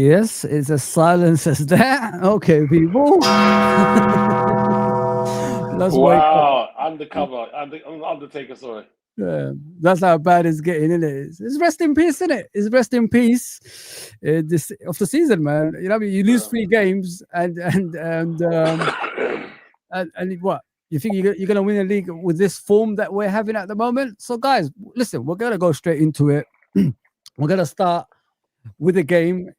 Yes, it's as silence as that. Okay, people. Let's wake up. Wow, undercover, Undertaker, sorry. Yeah, that's how bad it's getting, isn't it? It's rest in peace, isn't it? It's rest in peace. This of the season, man. You know, what I mean, you lose Yeah. three games, and what? You think you're going to win a league with this form that we're having at the moment? So, guys, listen, we're going to go straight into it. We're going to start with the game,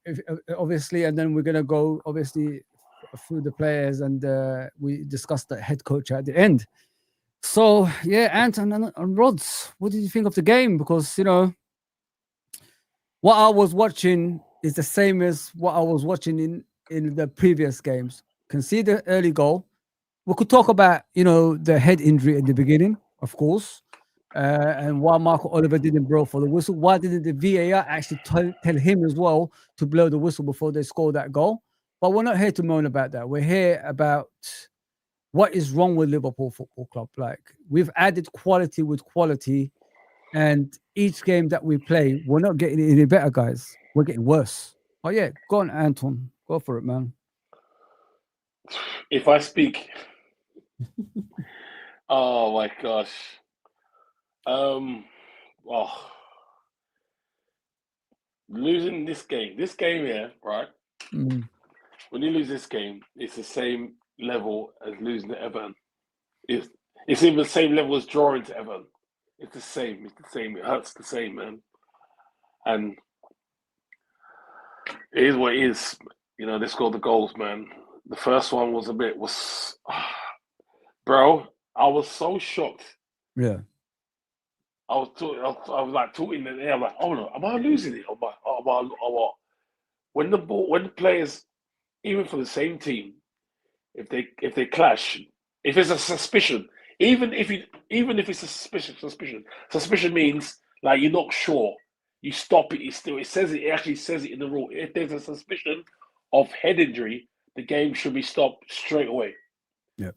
obviously, and then we're going to go, obviously, through the players, and we discussed the head coach at the end. So, yeah, Anton and Rods, what did you think of the game? Because, what I was watching is the same as what I was watching in the previous games. Concede the early goal. We could talk about the head injury at the beginning, of course, and why Marco Oliver didn't blow for the whistle. Why didn't the VAR actually tell him as well to blow the whistle before they scored that goal? But we're not here to moan about that. We're here about what is wrong with Liverpool Football Club. Like, we've added quality with quality, and each game that we play, we're not getting any better, guys. We're getting worse. Oh yeah, go on, Anton. Go for it, man. If I speak, oh my gosh. Um, oh, losing this game here, right? Mm. When you lose this game, it's the same level as losing to Everton. It's it's even the same level as drawing to Everton. It's the same. It's the same. It hurts the same, man. And it is what it is. They scored the goals, man. The first one was bro. I was so shocked. Yeah. I was like talking in the air. I'm like, oh no, am I losing it? Or what? When the players, even for the same team, if they clash, if it's a suspicion, even if it's a suspicion means like you're not sure. You stop it. It actually says it in the rule. If there's a suspicion of head injury, the game should be stopped straight away. Yeah.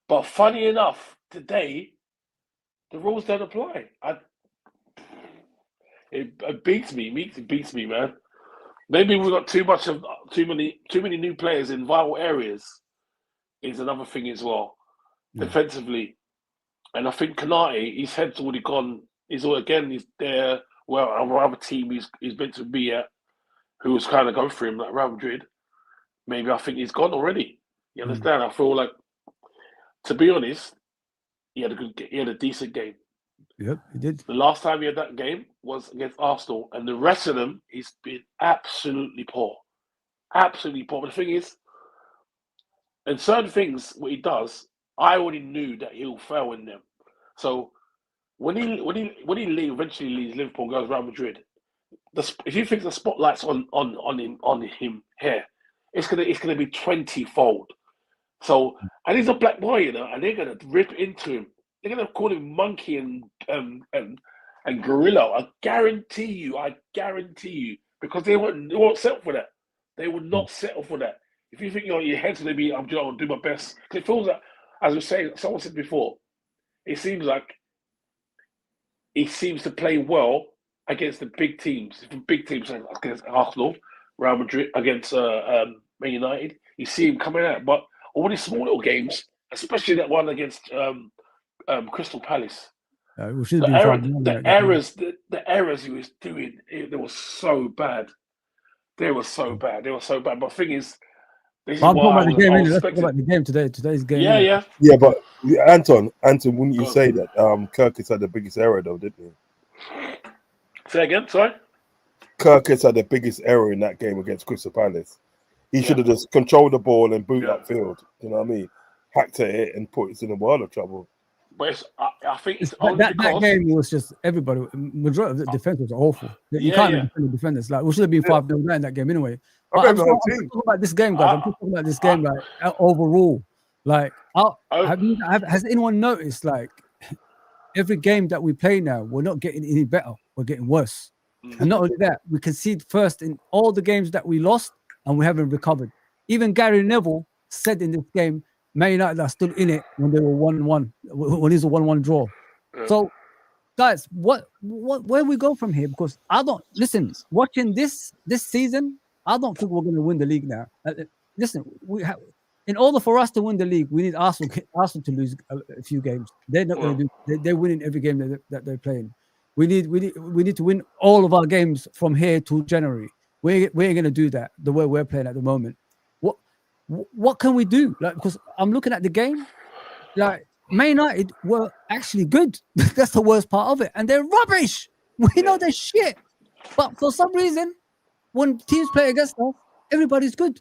But funny enough, today the rules don't apply. It beats me. It beats me, man. Maybe we've got too many new players in vital areas. Is another thing as well. Yeah. Defensively, and I think Kanate, his head's already gone. He's there. Well, our other team he's meant to be at, who was kind of going for him like Real Madrid. Maybe I think he's gone already. You Mm. understand? I feel like, to be honest, he had a decent game. Yep, he did. The last time he had that game was against Arsenal, and the rest of them, he's been absolutely poor, absolutely poor. But the thing is, in certain things, what he does, I already knew that he'll fail in them. So eventually leaves Liverpool and goes Real Madrid, if you think the spotlight's on him here, it's gonna be 20-fold. So, and he's a black boy, and they're gonna rip into him. They're gonna call him monkey and gorilla. I guarantee you, because they won't settle for that. They would Mm. not settle for that. If you think your head's gonna be, I'm gonna do my best. Because it feels like, as I was saying, someone said before, it seems like he seems to play well against the big teams. Big teams against Arsenal, Real Madrid, against Man United. You see him coming out, but all these small little games, especially that one against Crystal Palace, We should have the been error, 5-0 in the that game. errors, the errors he was doing, they were so bad. They were so bad. They were so bad. But the thing is, this is But I'm talking what about the I game, was innit? Let's talk expecting. about the game today. Today's game, Yeah, innit? yeah. Yeah, but Anton, wouldn't you Go say that Kirkis had the biggest error though, didn't he? Say again. Sorry. Kirkis had the biggest error in that game against Crystal Palace. He should Yeah, have just controlled the ball and boot yeah. upfield. You know what I mean? Hacked at it and put us in a world of trouble. But I think it's That, only that because. game was just everybody. Majority of the defense was awful. You Yeah, can't even yeah. defend the defenders. Like, we should have been Yeah, 5-0 down in that game anyway. I But remember her I'm just team. talking about this game, guys. I'm I, just talking about this I, game, like overall. Like, I, has anyone noticed, like, every game that we play now, we're not getting any better. We're getting worse. And mm, not only that, we concede first in all the games that we lost, and we haven't recovered. Even Gary Neville said in this game, Man United are still in it when they were 1-1, when it's a 1-1 draw. uh, So, guys, where we go from here? Because I don't listen. Watching this season, I don't think we're going to win the league now. Listen, in order for us to win the league, we need Arsenal to lose a few games. They're not going to do. They're winning every game that they're playing. We need to win all of our games from here to January. We ain't going to do that the way we're playing at the moment. What can we do? Like, because I'm looking at the game, like Man United were actually good. That's the worst part of it, and they're rubbish. We know they're shit, but for some reason, when teams play against us, everybody's good.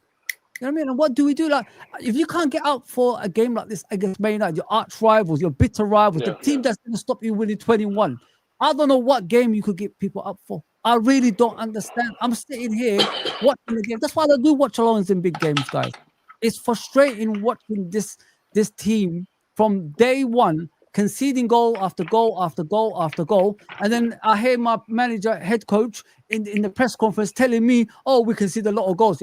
You know what I mean? And what do we do? Like, if you can't get out for a game like this against Man United, your arch rivals, your bitter rivals, the team that's going to stop you winning 21, I don't know what game you could get people up for. I really don't understand. I'm sitting here watching the game. That's why I do watch along in big games, guys. It's frustrating watching this team from day one conceding goal after goal after goal after goal, and then I hear my manager, head coach, in the press conference telling me, "Oh, we conceded a lot of goals."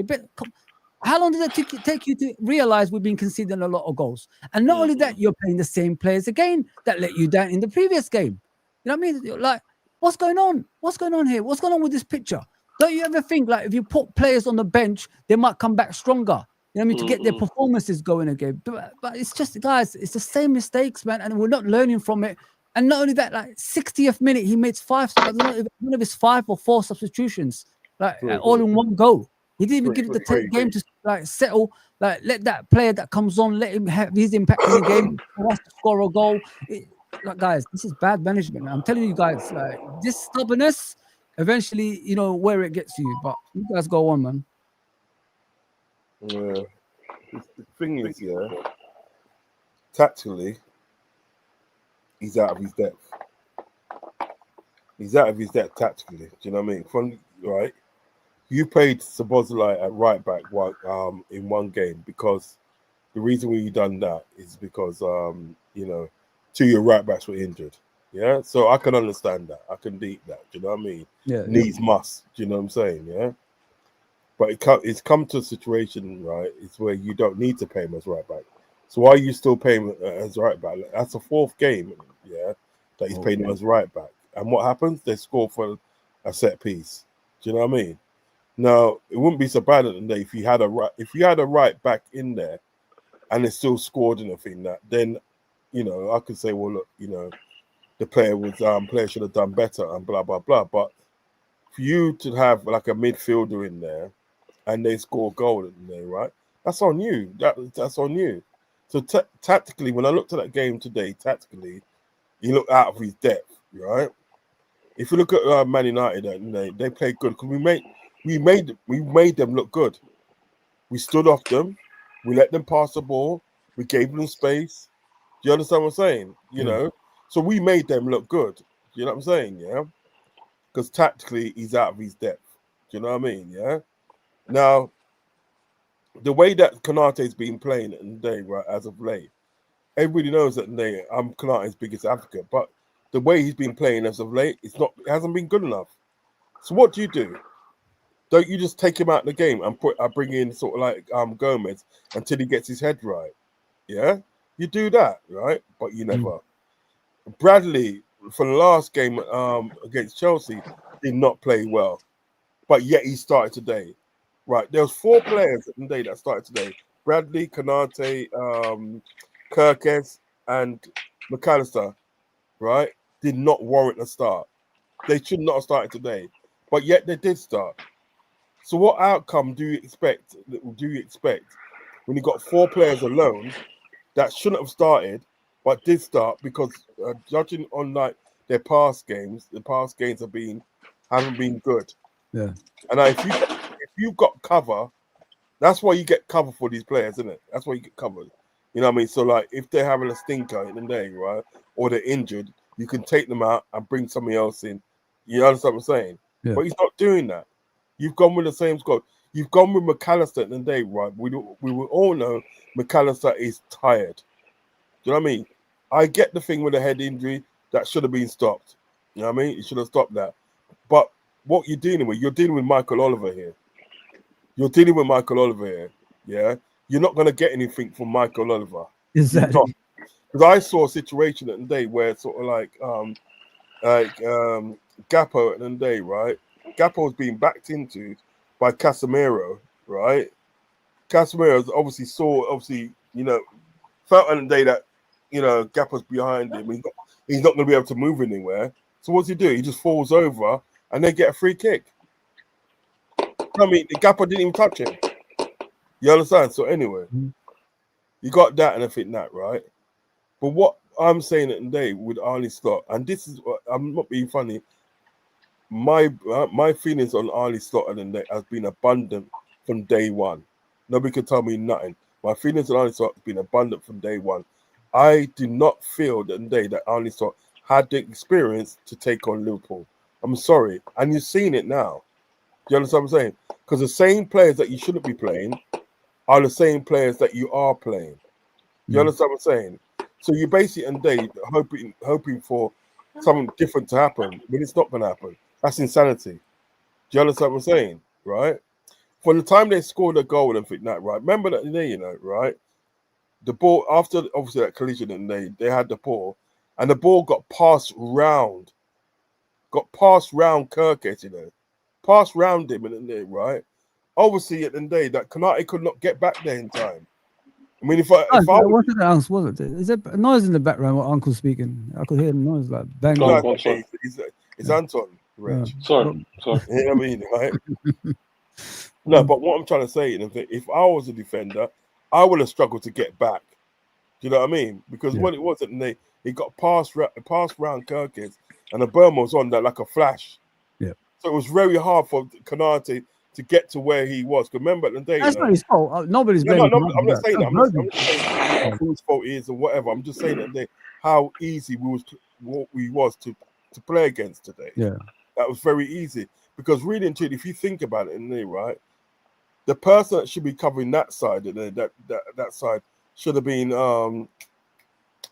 How long did it take you to realize we've been conceding a lot of goals? And not only that, you're playing the same players again that let you down in the previous game. You know what I mean? Like, what's going on? What's going on here? What's going on with this picture? Don't you ever think, like, if you put players on the bench, they might come back stronger? You know what I mean? To get their performances going again. But it's just, guys, it's the same mistakes, man. And we're not learning from it. And not only that, like, 60th minute, he made one of his 5 or 4 substitutions, like, all in one go. He didn't even give the game to, like, settle. Like, let that player that comes on, let him have his impact in the game for us to score a goal. Like, guys, this is bad management. I'm telling you guys, like, this stubbornness, eventually, you know, where it gets you. But you guys go on, man. Yeah. The thing is, tactically, he's out of his depth. He's out of his depth tactically. Do you know what I mean? Right? You played Szoboszlai at right back in one game, because the reason why you done that is because you know, 2 of your right backs were injured. Yeah, so I can understand that. I can deep that. Do you know what I mean? Yeah. Needs must. Do you know what I'm saying? Yeah. But it's come to a situation, right? It's where you don't need to pay him as right back. So why are you still paying him as right back? That's the 4th game, that he's paying him as right back. And what happens? They score for a set piece. Do you know what I mean? Now, it wouldn't be so bad at the day if you had a right back in there, and they still scored anything. Then, you know, I could say, well, look, you know, the player should have done better and blah blah blah. But for you to have like a midfielder in there, and they score a goal in there, right? That's on you. That's on you. So tactically, when I looked at that game today, tactically, you look out of his depth, right? If you look at Man United, they played good because we made them look good. We stood off them. We let them pass the ball. We gave them space. Do you understand what I'm saying? You know, so we made them look good. Do you know what I'm saying? Yeah, because tactically, he's out of his depth. Do you know what I mean? Yeah. Now, the way that Konate's been playing today, right, as of late, everybody knows that I'm Konate's biggest advocate, but the way he's been playing as of late, it hasn't been good enough. So what do? Don't you just take him out of the game and bring in sort of like Gomez until he gets his head right? Yeah, you do that, right? But you never. Bradley, for the last game against Chelsea, did not play well, but yet he started today. Right, there was 4 players today that started today: Bradley, Konate, Kirkes, and McAllister. Right, did not warrant a start. They should not have started today, but yet they did start. So, what outcome do you expect? When you got 4 players alone that shouldn't have started, but did start because judging on like their past games, haven't been good. Yeah, and if you've got cover, that's why you get cover for these players, isn't it? That's why you get covered. You know what I mean? So, like, if they're having a stinker in the day, right, or they're injured, you can take them out and bring somebody else in. You understand what I'm saying? Yeah. But he's not doing that. You've gone with the same squad. You've gone with McAllister in the day, right? We will all know McAllister is tired. Do you know what I mean? I get the thing with a head injury that should have been stopped. You know what I mean? You should have stopped that. But what you're dealing with Michael Oliver here. Yeah? You're not going to get anything from Michael Oliver. Exactly. Because I saw a situation at the day where it's sort of like Gappo at the day, right? Gappo was being backed into by Casemiro, right? Casemiro obviously felt on the day that Gapper's behind him. He's not going to be able to move anywhere. So what's he do? He just falls over and they get a free kick. I mean, the Gapper didn't even touch him. You understand? So anyway, you got that and I think that, right? But what I'm saying today with Arne Slot, and this is what I'm not being funny. My feelings on Arne Slot and has been abundant from day one. Nobody could tell me nothing. My feelings on Arne Slot have been abundant from day one. I do not feel that Arne Slot had the experience to take on Liverpool. I'm sorry, and you've seen it now. Do you understand what I'm saying? Because the same players that you shouldn't be playing are the same players that you are playing. Do you understand what I'm saying? So you're basically hoping for something different to happen when it's not going to happen. That's insanity. Do you understand what I'm saying? Right? From the time they scored a goal and think that, right? Remember that day, right? The ball, after obviously that collision, and they had the ball, and the ball got passed round Kirkett, passed round him, and right? Obviously, at the end of the day, that Konate could not get back there in time. I mean, if I what did Uncle was it? Is there a noise in the background? What Uncle's speaking? I could hear the noise like bang. It's Anton. Rich. Sorry. You know what I mean, right? No, but what I'm trying to say is that if I was a defender, I would have struggled to get back. Do you know what I mean? Because what it was, and he got passed round Kirkett, and the Burma was on that like a flash. Yeah. So it was very hard for Konate to get to where he was. Remember the day. That's not his fault. Nobody's blaming. I'm not saying that. I'm not saying whose fault it is or whatever. I'm just saying that how easy we was to play against today. Yeah. That was very easy. Because really and truly, if you think about it, right, the person that should be covering that side, that side should have been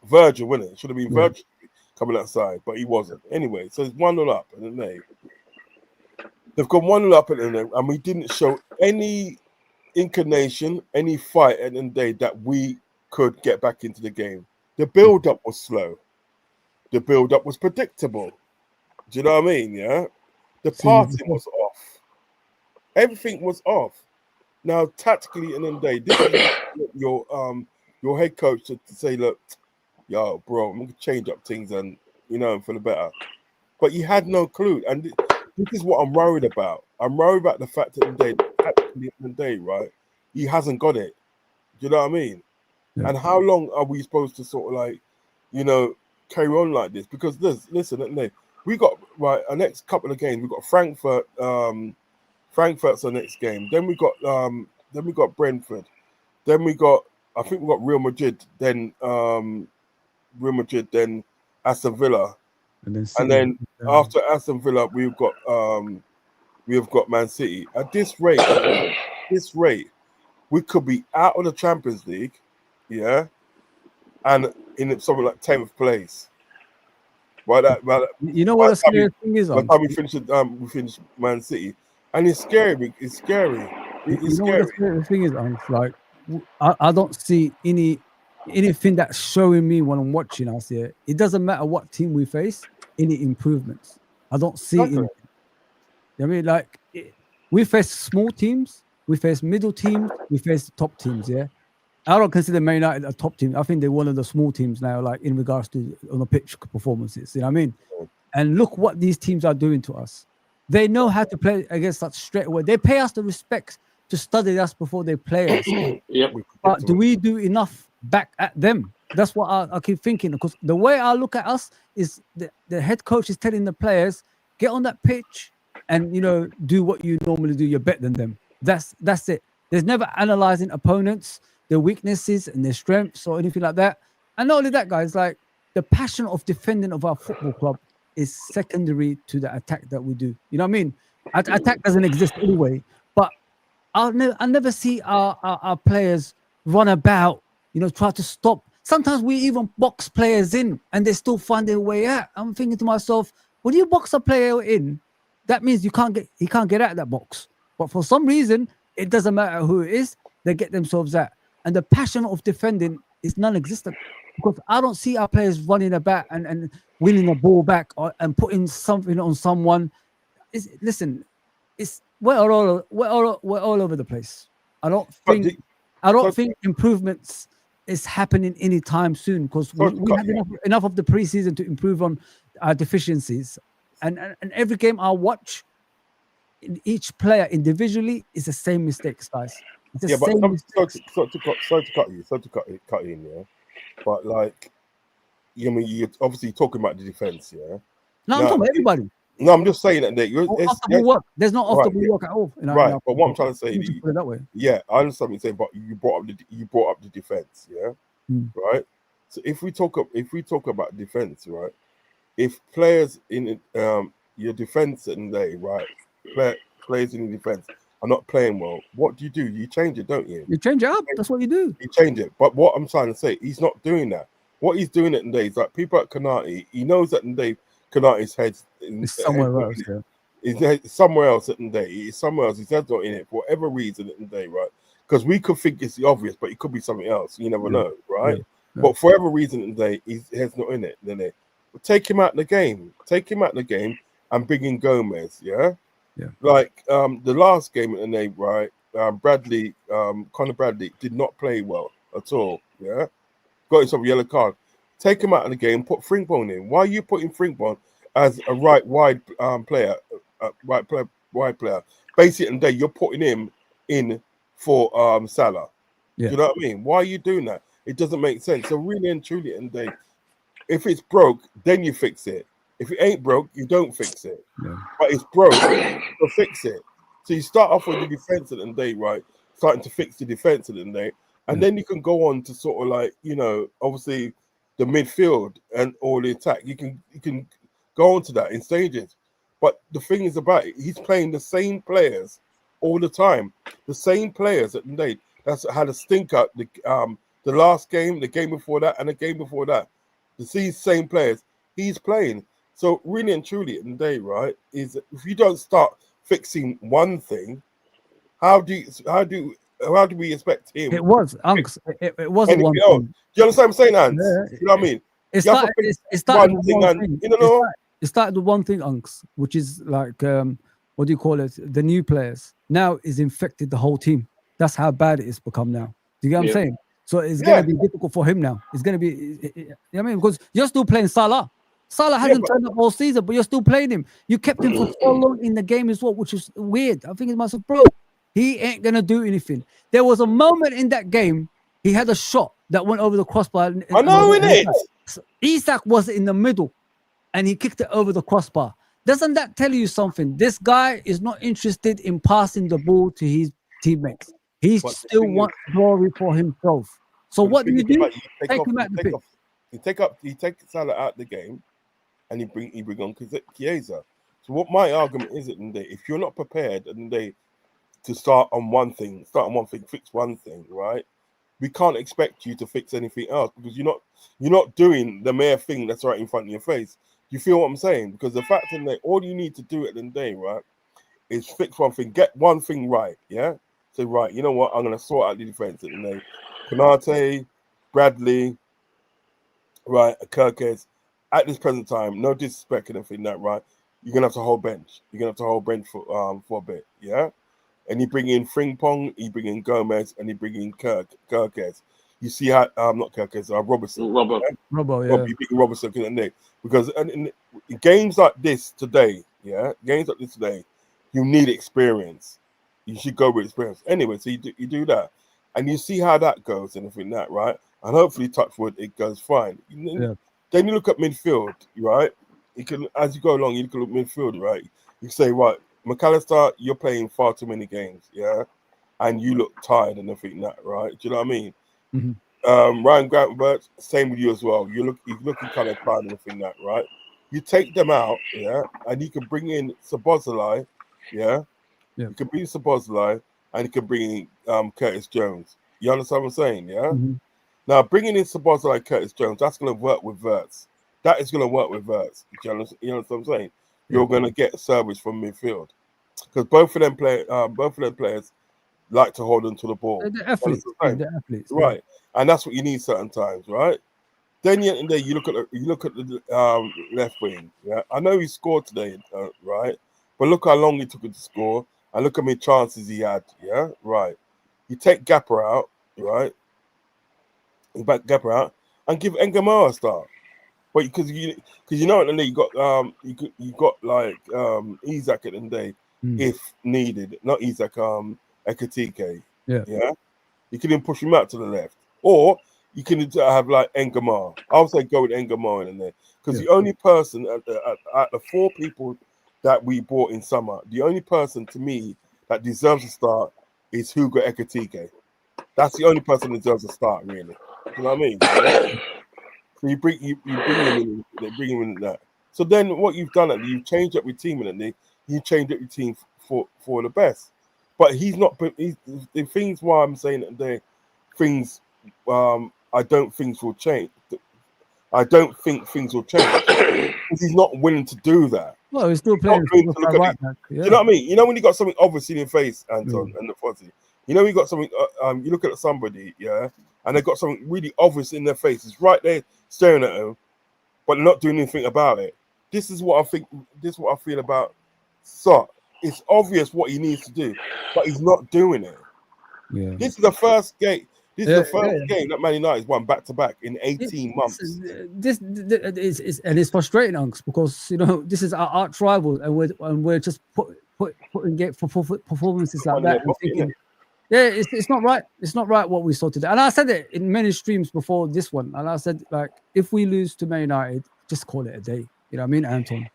Virgil, wouldn't it? Should have been Virgil coming outside, but he wasn't. Anyway, so it's 1-0 up, and they've gone 1-0 up, and we didn't show any inclination, any fight at the end of the day that we could get back into the game. The build-up was slow. The build-up was predictable. Do you know what I mean? Yeah. The passing was off. Everything was off. Now, tactically, in the day, this is your head coach to say, look, yo, bro, I'm gonna change up things and for the better. But you had no clue, and this is what I'm worried about. I'm worried about the fact that tactically in the day, right? He hasn't got it. Do you know what I mean? Yeah. And how long are we supposed to sort of carry on like this? Because listen, we got our next couple of games. We got Frankfurt. Frankfurt's our next game. Then we got Brentford. Then I think we got Real Madrid. Then Aston Villa. And then after Aston Villa, we've got Man City. At this rate, we could be out of the Champions League, and in something like 10th place. You know what the scary thing is? By the time we finish Man City, and it's scary. It's scary. It's scary. What the thing is, like I don't see anything that's showing me when I'm watching. I see it. It doesn't matter what team we face. Any improvements? I don't see anything. I mean, like we face small teams, we face middle teams, we face the top teams. Yeah. I don't consider Man United a top team. I think they're one of the small teams now, like in regards to on the pitch performances. You know what I mean? And look what these teams are doing to us. They know how to play against us straight away. They pay us the respect to study us before they play us. Yep. But do we do enough back at them? That's what I keep thinking. Because the way I look at us is the head coach is telling the players, get on that pitch and do what you normally do. You're better than them. That's it. There's never analyzing opponents, their weaknesses and their strengths or anything like that. And not only that, guys, like the passion of defending of our football club is secondary to the attack that we do. You know what I mean? Attack doesn't exist anyway. But I never see our players run about, try to stop. Sometimes we even box players in and they still find their way out. I'm thinking to myself, when you box a player in, that means he can't get out of that box. But for some reason, it doesn't matter who it is, they get themselves out. And the passion of defending is non-existent because I don't see our players running about and winning a ball back and putting something on someone. It's we're all over the place. I don't But think the- I don't so- think improvements is happening anytime soon because Sorry to we cut have you. enough of the preseason to improve on our deficiencies. And every game I watch, each player individually is the same mistakes, guys. It's the Yeah, but same mistakes. sorry to cut you. Sorry to cut in. Yeah, but like, you know, you're obviously talking about the defense. Yeah. No, I'm Now, talking about everybody. no, I'm just saying that Off the ball work. There's no off the right, ball work at all. right. But what I'm trying to say, to put it that way. yeah, I understand what you're saying, but you brought up the defense. Yeah. Mm. Right. So if we talk about defense, right? If players in your defense and they right, players in the defense are not playing well, what do? You change it, don't you? You change it up. That's what you do. You change it. But what I'm trying to say, he's not doing that. What he's doing at today is like people at Kanati, he knows that today Kanati's head's It's somewhere else. Yeah. is somewhere else at the day. It's somewhere else. His head's not in it for whatever reason at the day, right? Because we could think it's the obvious, but it could be something else. You never know, right? Yeah. But for whatever reason at the day, his head's not in it. Then they take him out the game. Take him out the game and bring in Gomez. Yeah. Yeah. Like the last game at the day, right? Bradley, Conor Bradley did not play well at all. Yeah. Got himself a yellow card. Take him out of the game. Put Frimpong in. Why are you putting Frimpong as a wide player? Wide player. Basically, today you're putting him in for Salah. Yeah. Do you know what I mean? Why are you doing that? It doesn't make sense. So really and truly, and day, if it's broke, then you fix it. If it ain't broke, you don't fix it. Yeah. But it's broke, so fix it. So you start off with the defense at the day, right? Starting to fix the defense at the day, and then you can go on to sort of like, you know, obviously the midfield and all the attack. You can go on to that in stages. But the thing is about it, he's playing the same players all the time. The same players at the day. That's had a stinker the last game, the game before that, and the game before that. These same players he's playing. So really and truly in the day, right, is if you don't start fixing one thing, how do we expect him? It was Unks. It wasn't one else? thing. Do you understand what I'm saying, Hans? Yeah. You know what I mean? It You have to started, fix it started one with thing one and thing. you know. It started with one thing, Unks, which is like what do you call it? The new players now is infected the whole team. That's how bad it has become now. Do you get what I'm saying? So it's going to be difficult for him now. It's going to be, you know what I mean? Because you're still playing Salah. Salah hasn't turned up all season, but you're still playing him. You kept him for so long in the game as well, which is weird. I think it must have, bro, he ain't going to do anything. There was a moment in that game, he had a shot that went over the crossbar. I know, innit? Isak was in the middle and he kicked it over the crossbar. Doesn't that tell you something? This guy is not interested in passing the ball to his teammates. He still wants glory for himself. So what do? Take him out the pitch. He take Salah out the game, and he bring on Chiesa. So what my argument is at the day, if you're not prepared at the day to start on one thing, fix one thing, right? We can't expect you to fix anything else because you're not doing the mere thing that's right in front of your face. You feel what I'm saying? Because the fact that all you need to do at the day, right, is fix one thing, get one thing right, yeah. So right, you know what? I'm gonna sort out the defense at the day. Konate, Bradley, right, Kirkes. At this present time, no disrespect and everything that, right? You're gonna have to hold bench. You're gonna have to hold bench for a bit, yeah. And you bring in Frimpong, you bring in Gomez, and you bring in Kirkes. You see how not Kirkes, Robertson. Robbo, yeah. You bring Robertson in there because in games like this today, you need experience. You should go with experience anyway. So you do that, and you see how that goes and everything that, right? And hopefully, touch wood, it goes fine. Yeah. Then you look at midfield, right? You can, as you go along, you look at midfield, right? You say, right, McAllister, you're playing far too many games, yeah, and you look tired and everything that, right? Do you know what I mean? Mm-hmm. Ryan Grantbert, same with you as well. You're looking kind of tired and everything that, right? You take them out, yeah, and you can bring in Sabozalai, yeah. You can bring Sabozalai, and you can bring in Curtis Jones. You understand what I'm saying, yeah? Mm-hmm. Now, bringing in Sabozalai and Curtis Jones, that's going to work with Wirtz. That is going to work with Wirtz. You understand what I'm saying? You're going to get service from midfield because both of them players like to hold on to the ball. They're athletes. Right? And that's what you need certain times, right? Then you look at the left wing. Yeah, I know he scored today, right? But look how long it took him to score. and look how many chances he had. Yeah, right. You take Gapper out, right? You back Gapper out and give Engamar a start. But because you know, and then you got like Isaac at the end of the day, if needed, not Isaac, Ekatike. Yeah. You can even push him out to the left, or you can have like Engamar. I'll say go with Engamar in there because the only person at the 4 people that we bought in summer, the only person to me that deserves a start is Hugo Ekatike. That's the only person that deserves a start, really. You know what I mean? So you bring him in, they bring him in that. So then what you've done, you've changed up your team, and you changed up your team for the best. But he's not. The things why I'm saying that the things. I don't think will change. I don't think things will change because he's not willing to do that. Well, he's still playing. Right back. Yeah. You know what I mean? You know when you got something obvious in your face, Anton, and the Fozi. You know you got something. You look at somebody, and they got something really obvious in their face. It's right there staring at them, but not doing anything about it. This is what I think. This is what I feel about Sot. It's obvious what he needs to do, but he's not doing it. Yeah. This is the first game. This is the first game that Man United's won back to back in 18 months. This is frustrating, Unks, because this is our arch rival, and we're just putting performances like that and thinking, it's not right. It's not right what we saw today. And I said it in many streams before this one, and I said, like, if we lose to Man United, just call it a day. You know what I mean, Anton?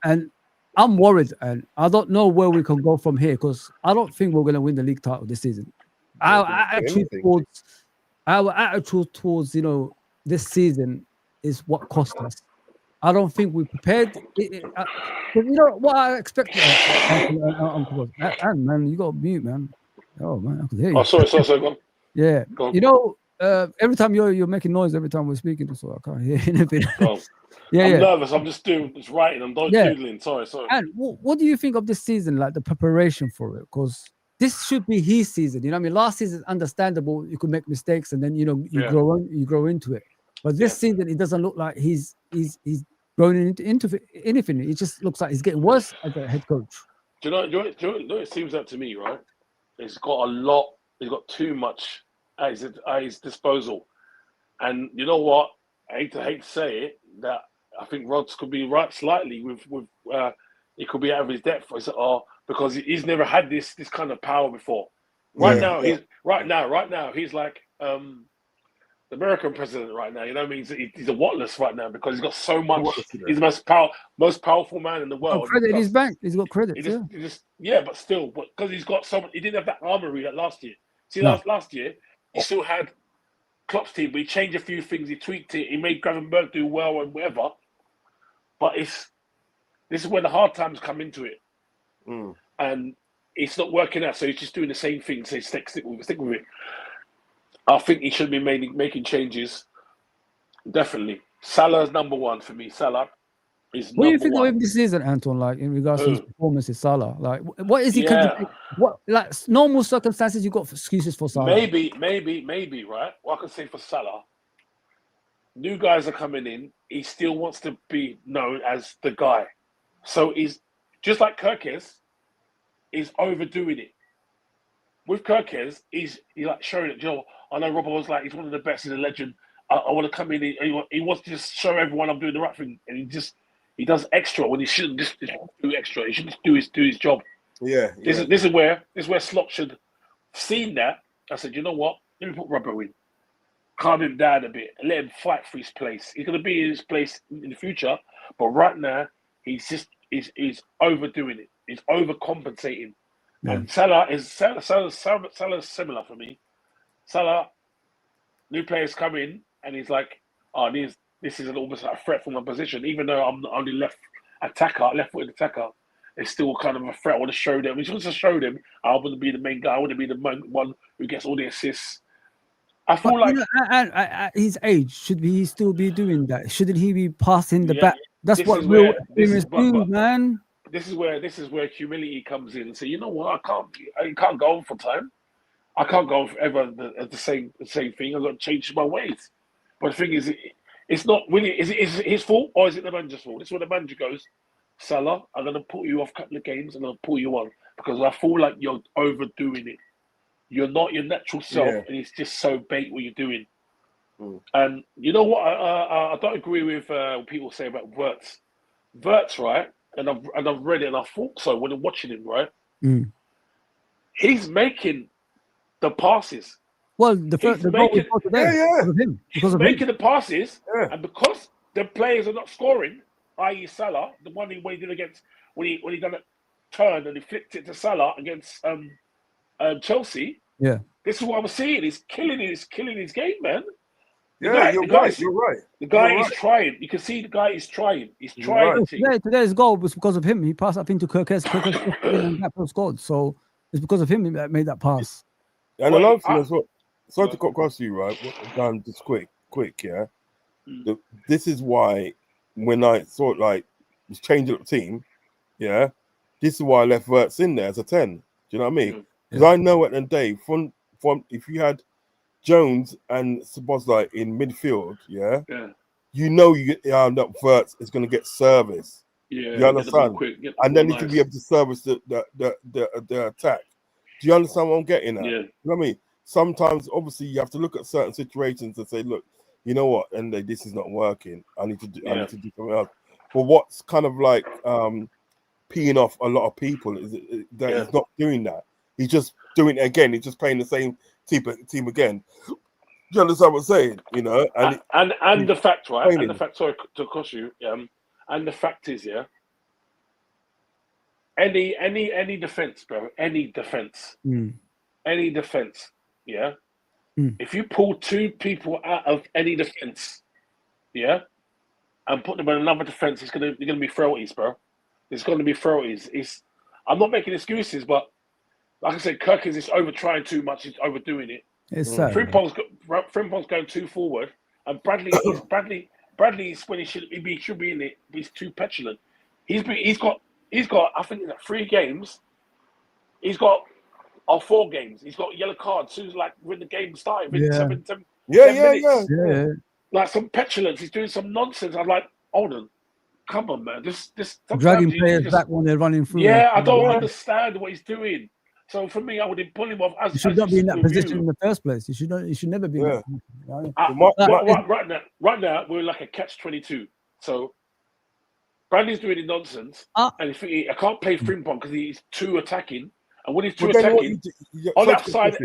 And I'm worried, and I don't know where we can go from here because I don't think we're going to win the league title this season. Our attitude towards this season is what cost us. I don't think we prepared. What I expected. Man, you got mute, man. Oh man, I could hear you. Oh, sorry, go on. Yeah, go on. Every time you're making noise every time we're speaking, so I can't hear anything. I'm nervous. I'm just writing. I'm doodling. Sorry. And what do you think of this season? Like the preparation for it, because this should be his season. You know what I mean? Last season, understandable. You could make mistakes, and then you grow into it. But this season, it doesn't look like he's growing into anything. It just looks like he's getting worse as a head coach. Do you know it seems that to me, right? He's got a lot. He's got too much at his disposal. And you know what? I hate to say it, that I think Rodz could be right slightly with he could be out of his depth, because he's never had this kind of power before. Right now, he's like the American president right now. You know what I mean? He's a whatless right now because he's got so much. He's the most powerful man in the world. Got credit in his bank. He's got credit. But still, because he's got so much. He didn't have that armory like last year. See, last year he still had Klopp's team, but he changed a few things. He tweaked it. He made Gravenberch do well and whatever. But this is where the hard times come into it, and it's not working out. So he's just doing the same thing. So stick with it. I think he should be making changes. Definitely, Salah's number one for me. Salah is. What do you think of him this season, Anton? Like in regards to his performances, Salah. Like, what is he? What like normal circumstances? You got excuses for Salah? Maybe, right? What I can say for Salah, new guys are coming in. He still wants to be known as the guy. So he's just like Kirkes. He's overdoing it. With Kirkes, he's like showing it. Joe, I know Robert was like, he's one of the best. He's a legend. I want to come in. He wants to just show everyone I'm doing the right thing, and he does extra when he shouldn't just do extra. He should just do his job. Yeah. This is where Slot should have seen that. I said, you know what? Let me put Robert in, calm him down a bit, and let him fight for his place. He's going to be in his place in the future, but right now he's overdoing it. He's overcompensating. Yeah. And Salah's similar for me. Salah, new players come in, and he's like, "Oh, this is almost like a threat from my position." Even though I'm the only left-footed attacker, it's still kind of a threat. I want to show them. He wants to show them I want to be the main guy. I want to be the one who gets all the assists. I feel at his age, should he still be doing that? Shouldn't he be passing the bat? That's what real experience do, man. This is where humility comes in. So you know what? I can't go on for time. I can't go forever at the same thing. I've got to change my ways. But the thing is, it's not really. Is it his fault or is it the manager's fault? This is where the manager goes. Salah, I'm going to put you off a couple of games and I'll pull you on. because I feel like you're overdoing it. You're not your natural self, Yeah. and it's just so bait what you're doing. Mm. And you know what? I don't agree with what people say about Wirtz. Wirtz, right? And I've read it, and I thought so when I'm watching him, right? Mm. He's making the passes. Well, the goal we got today because of him. He's making the passes, Yeah. and because the players are not scoring, i.e. Salah, the one when he did against when he done a turn and he flicked it to Salah against Chelsea. Yeah. This is what I'm seeing. He's killing his game, man. You're right. The guy is trying. You can see the guy is trying. He's trying. Today's goal was because of him. He passed up into Kirkes and Gakpo scored. So it's because of him that made that pass. And another thing as well. Sorry to cut across you, right? Just quick, yeah. This is why when I sort like was changing up the team, yeah, this is why I left Wirtz in there as a 10. Do you know what I mean? Because I know at the end of the day, from if you had Jones and Szoboszlai in midfield, yeah, you know that Wirtz is going to get service. Yeah, you understand? And then he can be able to service the attack. Do you understand what I'm getting at? Yeah. You know what I mean? Sometimes, obviously, you have to look at certain situations and say, look, you know what, and this is not working. I need to do something else. But what's kind of like peeing off a lot of people is that he's not doing that. He's just doing it again. He's just playing the same team again. Do you understand what I'm saying? You know, and the fact, right? And the fact, sorry to cost you. And the fact is, any defense, bro. Any defense. Any defense. Yeah. If you pull two people out of any defense, and put them in another defense, it's gonna be frailties, bro. It's gonna be frailties. I'm not making excuses, but like I said, Kirk is just over trying too much. He's overdoing it. It's sad. Frimpong's going too forward, and Bradley's when he should be in it. He's too petulant. He's got I think in 3 games, he's got 4 games. He's got yellow cards. As soon as when the game started, within 10 minutes. Yeah. Like some petulance. He's doing some nonsense. I'm like, hold on, come on, man. This dragging players back when they're running through. Yeah, I don't understand what he's doing. So for me, I would pull him off. You should not be in that position in the first place. You should never be. In that. Right now, we're like a catch-22. So Bradley's doing his nonsense, and I can't play Frimpong because he's too attacking. And when he's too attacking, on that side,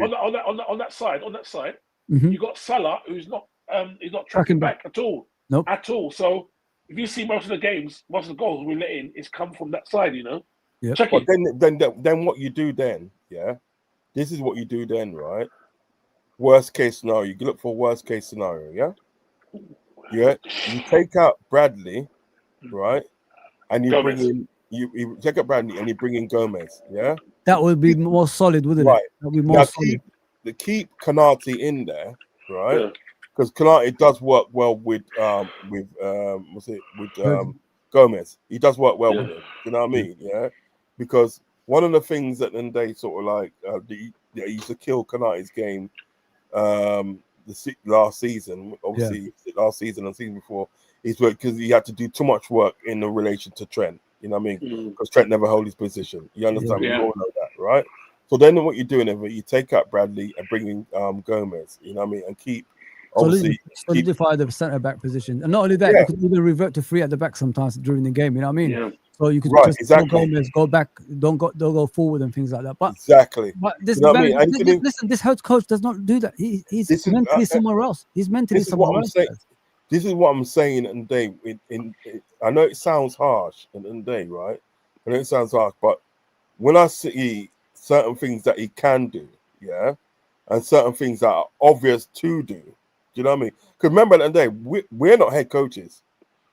you got Salah, who's not tracking back at all. Nope. At all. So if you see most of the goals we let in, it's come from that side, you know. Yep. Check but it. then what you do then, this is what you do then, right? Worst case scenario. You look for worst case scenario, you take out Bradley, right? And you bring in you take out Bradley and you bring in Gomez, That would be more solid, wouldn't it? That would be more solid. Keep Konate in there, right? Because Konate does work well with Gomez. He does work well with him. You know what I mean? Yeah. Because one of the things that then they sort of like they used to kill Konate's game last season, obviously last season and season before, is because he had to do too much work in the relation to Trent. You know what I mean? Because Trent never held his position. You understand? We all know that, right? So then what you're doing is you take out Bradley and bring in Gomez. You know what I mean? And keep solidify the centre back position, and not only that, you could even revert to 3 at the back sometimes during the game. You know what I mean? Yeah. So you could Gomez go back, don't go forward and things like that. But But this, you know listen, this head coach does not do that. He's mentally somewhere else. He's mentally somewhere else. This is what I'm saying, and Dave. I know it sounds harsh, and Dave, right? I know it sounds harsh, but when I see certain things that he can do, and certain things that are obvious to do. Do you know what I mean? Because remember, at the end of the day, we're not head coaches.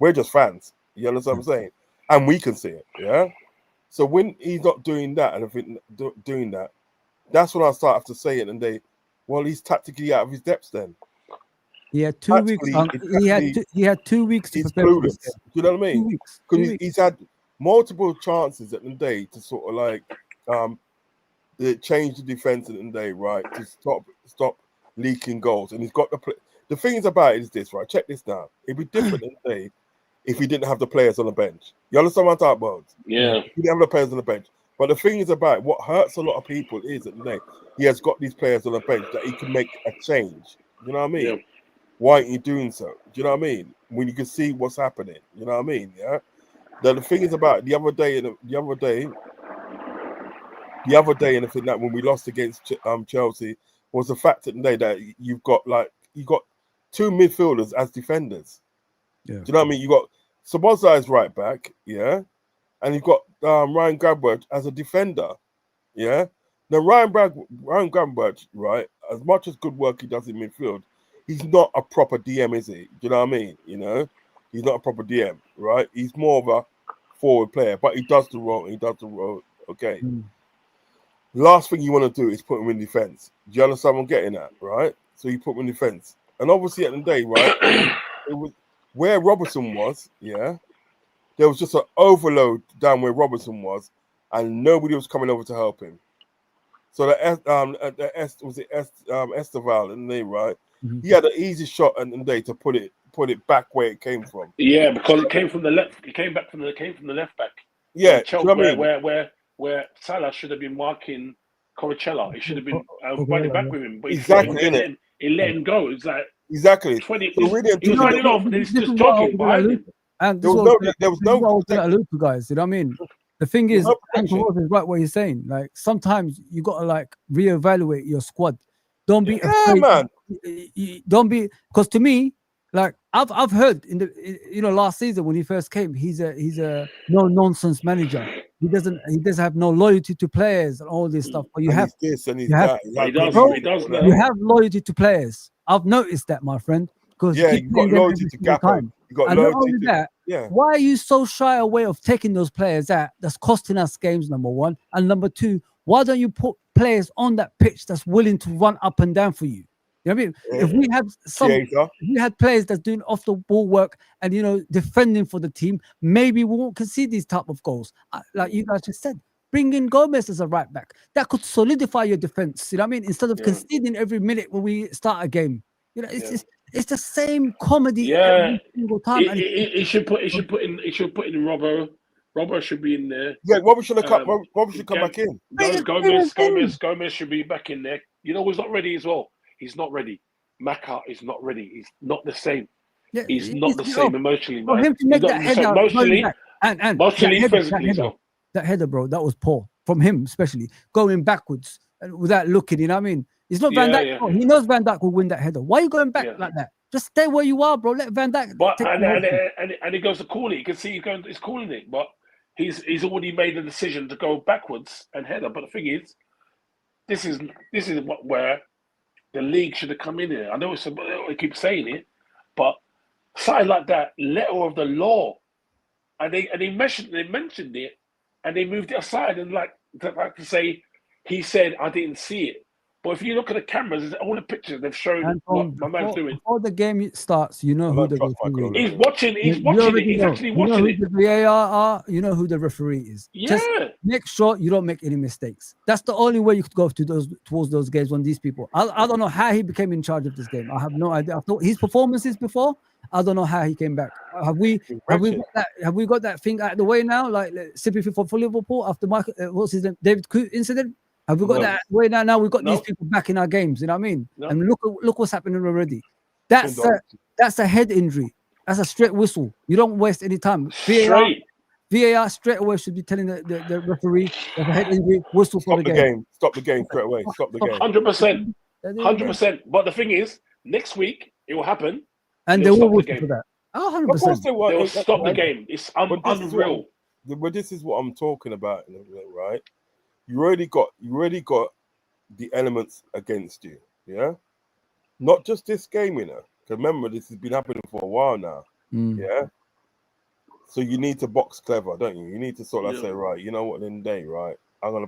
We're just fans. You understand what I'm saying? And we can see it, So when he's not doing that, and if doing that, that's when I start to say it, and he's tactically out of his depths then. He had 2 weeks. He had 2 weeks to prepare for this game. Do you know what I mean? Because he's had multiple chances at the end of the day to sort of like change the defense at the end of the day, right? To stop leaking goals. And he's got the things about it is this, right? Check this now. It'd be different in the day if he didn't have the players on the bench. You understand what I'm talking about? Yeah. He didn't have the players on the bench. But the thing is about what hurts a lot of people is that he has got these players on the bench that he can make a change. You know what I mean? Yeah. Why aren't you doing so? Do you know what I mean? When you can see what's happening, you know what I mean? Yeah. The thing is about the other day, and the thing that when we lost against Chelsea was the fact that you've got two midfielders as defenders. Yeah. Do you know what I mean? You got Sabozai's right back, yeah, and you've got Ryan Gravenberch as a defender, yeah. Now Ryan Gravenberch, right, as much as good work he does in midfield, he's not a proper DM, is he? Do you know what I mean? You know, he's not a proper DM, right? He's more of a forward player, but he does the role. Okay. Last thing you want to do is put him in defense. Do you understand what I'm getting at, right? So you put him in defense, and obviously at the day, right, it was where Robertson was, yeah. There was just an overload down where Robertson was, and nobody was coming over to help him. So Esteval and they right, he had an easy shot at the day to put it back where it came from. Yeah, because it came from the left. It came from the left back. Yeah, where Salah should have been marking Coricella. He should have been running back with him, but exactly. He let him go. It's like exactly 20. So really, he's running off and he's just jogging behind him. And there was no guys. You know what I mean? The thing is, Anton is right what he's saying. Like sometimes you gotta like reevaluate your squad. Don't be afraid. Man. Don't be, because to me, like I've heard in the last season when he first came, he's a no nonsense manager. He doesn't have no loyalty to players and all this stuff. But you have this and he's that. He does. You have loyalty to players. I've noticed that, my friend. Because you got loyalty to Gappo. You got and loyalty not only that, why are you so shy away of taking those players out? That's costing us games, number one. And number two, why don't you put players on that pitch that's willing to run up and down for you? You know what I mean? If we had players that's doing off the ball work and defending for the team, maybe we won't concede these type of goals. Like you guys just said, bring in Gomez as a right back. That could solidify your defense. You know what I mean? Instead of conceding every minute when we start a game. It's the same comedy every single time. He should put in Robbo. Robbo should be in there. Yeah, Robbo should come. Robbo should come back in. Gomez should be back in there. You know who's not ready as well? He's not ready. Maka is not ready. He's not the same. Yeah, he's not the same emotionally. For him to make that header emotionally, physically. That header, bro, that was poor from him, especially going backwards and without looking. You know what I mean? It's not Van Dijk. Yeah. Oh, he knows Van Dijk will win that header. Why are you going back like that? Just stay where you are, bro. Let Van Dijk. And he goes to call it. You can see he's calling it, but he's already made the decision to go backwards and header. But the thing is, this is where the league should have come in here. I know I keep saying it, but something like that, letter of the law, and they mentioned it, and they moved it aside and like to say he said I didn't see it. But if you look at the cameras, all the pictures they've shown what my man's doing. Before the game starts, you know who the referee is. He's watching it. He's actually watching it. You know who the VAR are. You know who the referee is. Yeah. Just make sure you don't make any mistakes. That's the only way you could go towards those games when these people. I don't know how he became in charge of this game. I have no idea. I thought his performances before. I don't know how he came back. Have we got that thing out of the way now? Like simply for Liverpool after what's his name, David Coote incident. Have we got that way now? Now we've got these people back in our games. You know what I mean? No. And look what's happening already. That's a head injury. That's a straight whistle. You don't waste any time. VAR straight away should be telling the referee there's a head injury. Whistle for the game. Stop the game straight away. Stop the game. 100%. But the thing is, next week it will happen, and they will whistle for that. 100%. Of course they will. They'll stop the game. It's unreal. But this is what I'm talking about, right? You already got the elements against you, yeah. Not just this game, Because remember, this has been happening for a while now, yeah. So you need to box clever, don't you? You need to sort of say, right, you know what? In the day, right, I'm gonna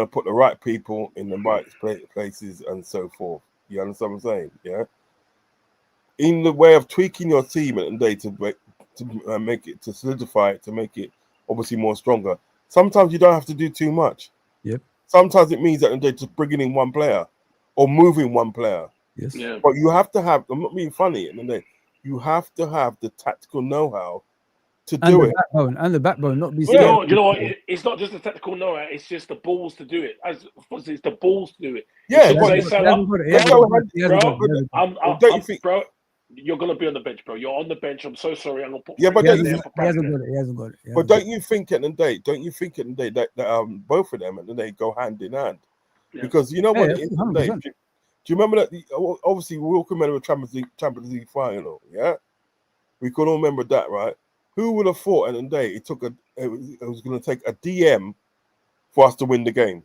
put the right people in the right places and so forth. You understand what I'm saying? Yeah. In the way of tweaking your team at the day to make it, to solidify it, to make it obviously more stronger. Sometimes you don't have to do too much. Yep. Sometimes it means that they're just bringing in one player or moving one player. Yes. Yeah. But you have to have, I'm not being funny, you have to have the tactical know-how to And do the it. backbone, and the backbone, not be You know, scared. you know what? It's not just the technical know-how; it's just the balls to do it. As Fozi, it's the balls to do it. You Yeah, should but say, He Salah, hasn't got it. He but hasn't go got ahead, it. He hasn't got it. bro, He hasn't got it. don't you think? bro, you're gonna be on the bench, bro. You're on the bench. I'm so sorry. I'm gonna put Yeah, but He don't Fred you there hasn't, for he hasn't practice. got it. He hasn't got it. He But hasn't got don't you think at the day? Don't you think at the day that both of them at the day go hand in hand? Yeah. Because you know it. what Yeah, it is at the 100%. day. Do you remember that? Obviously, we all can remember the Champions League final. Yeah, we could all remember that, right? Who would have thought at the day it was going to take a DM for us to win the game?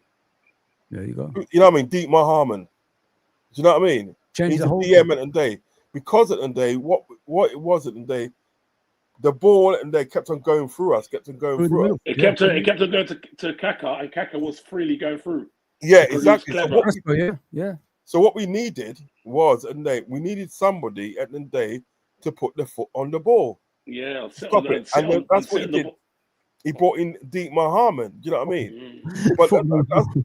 There you go. You know what I mean? Deep Mohammed. Do you know what I mean? Change He's the a whole DM thing. at the day because at the day what it was at the day, the ball at the day kept on going through us, kept on going Through the through us. middle. It Yeah. kept on going to Kaka, and Kaka was freely going through. Yeah, Because he was exactly. clever. Yeah. So what we needed was at the day we needed somebody at the day to put the foot on the ball, Yeah, sit stop on it, and then that's what he did. He brought in Deep Mohammed. Do you know what I mean? But Foot on the that's, ball.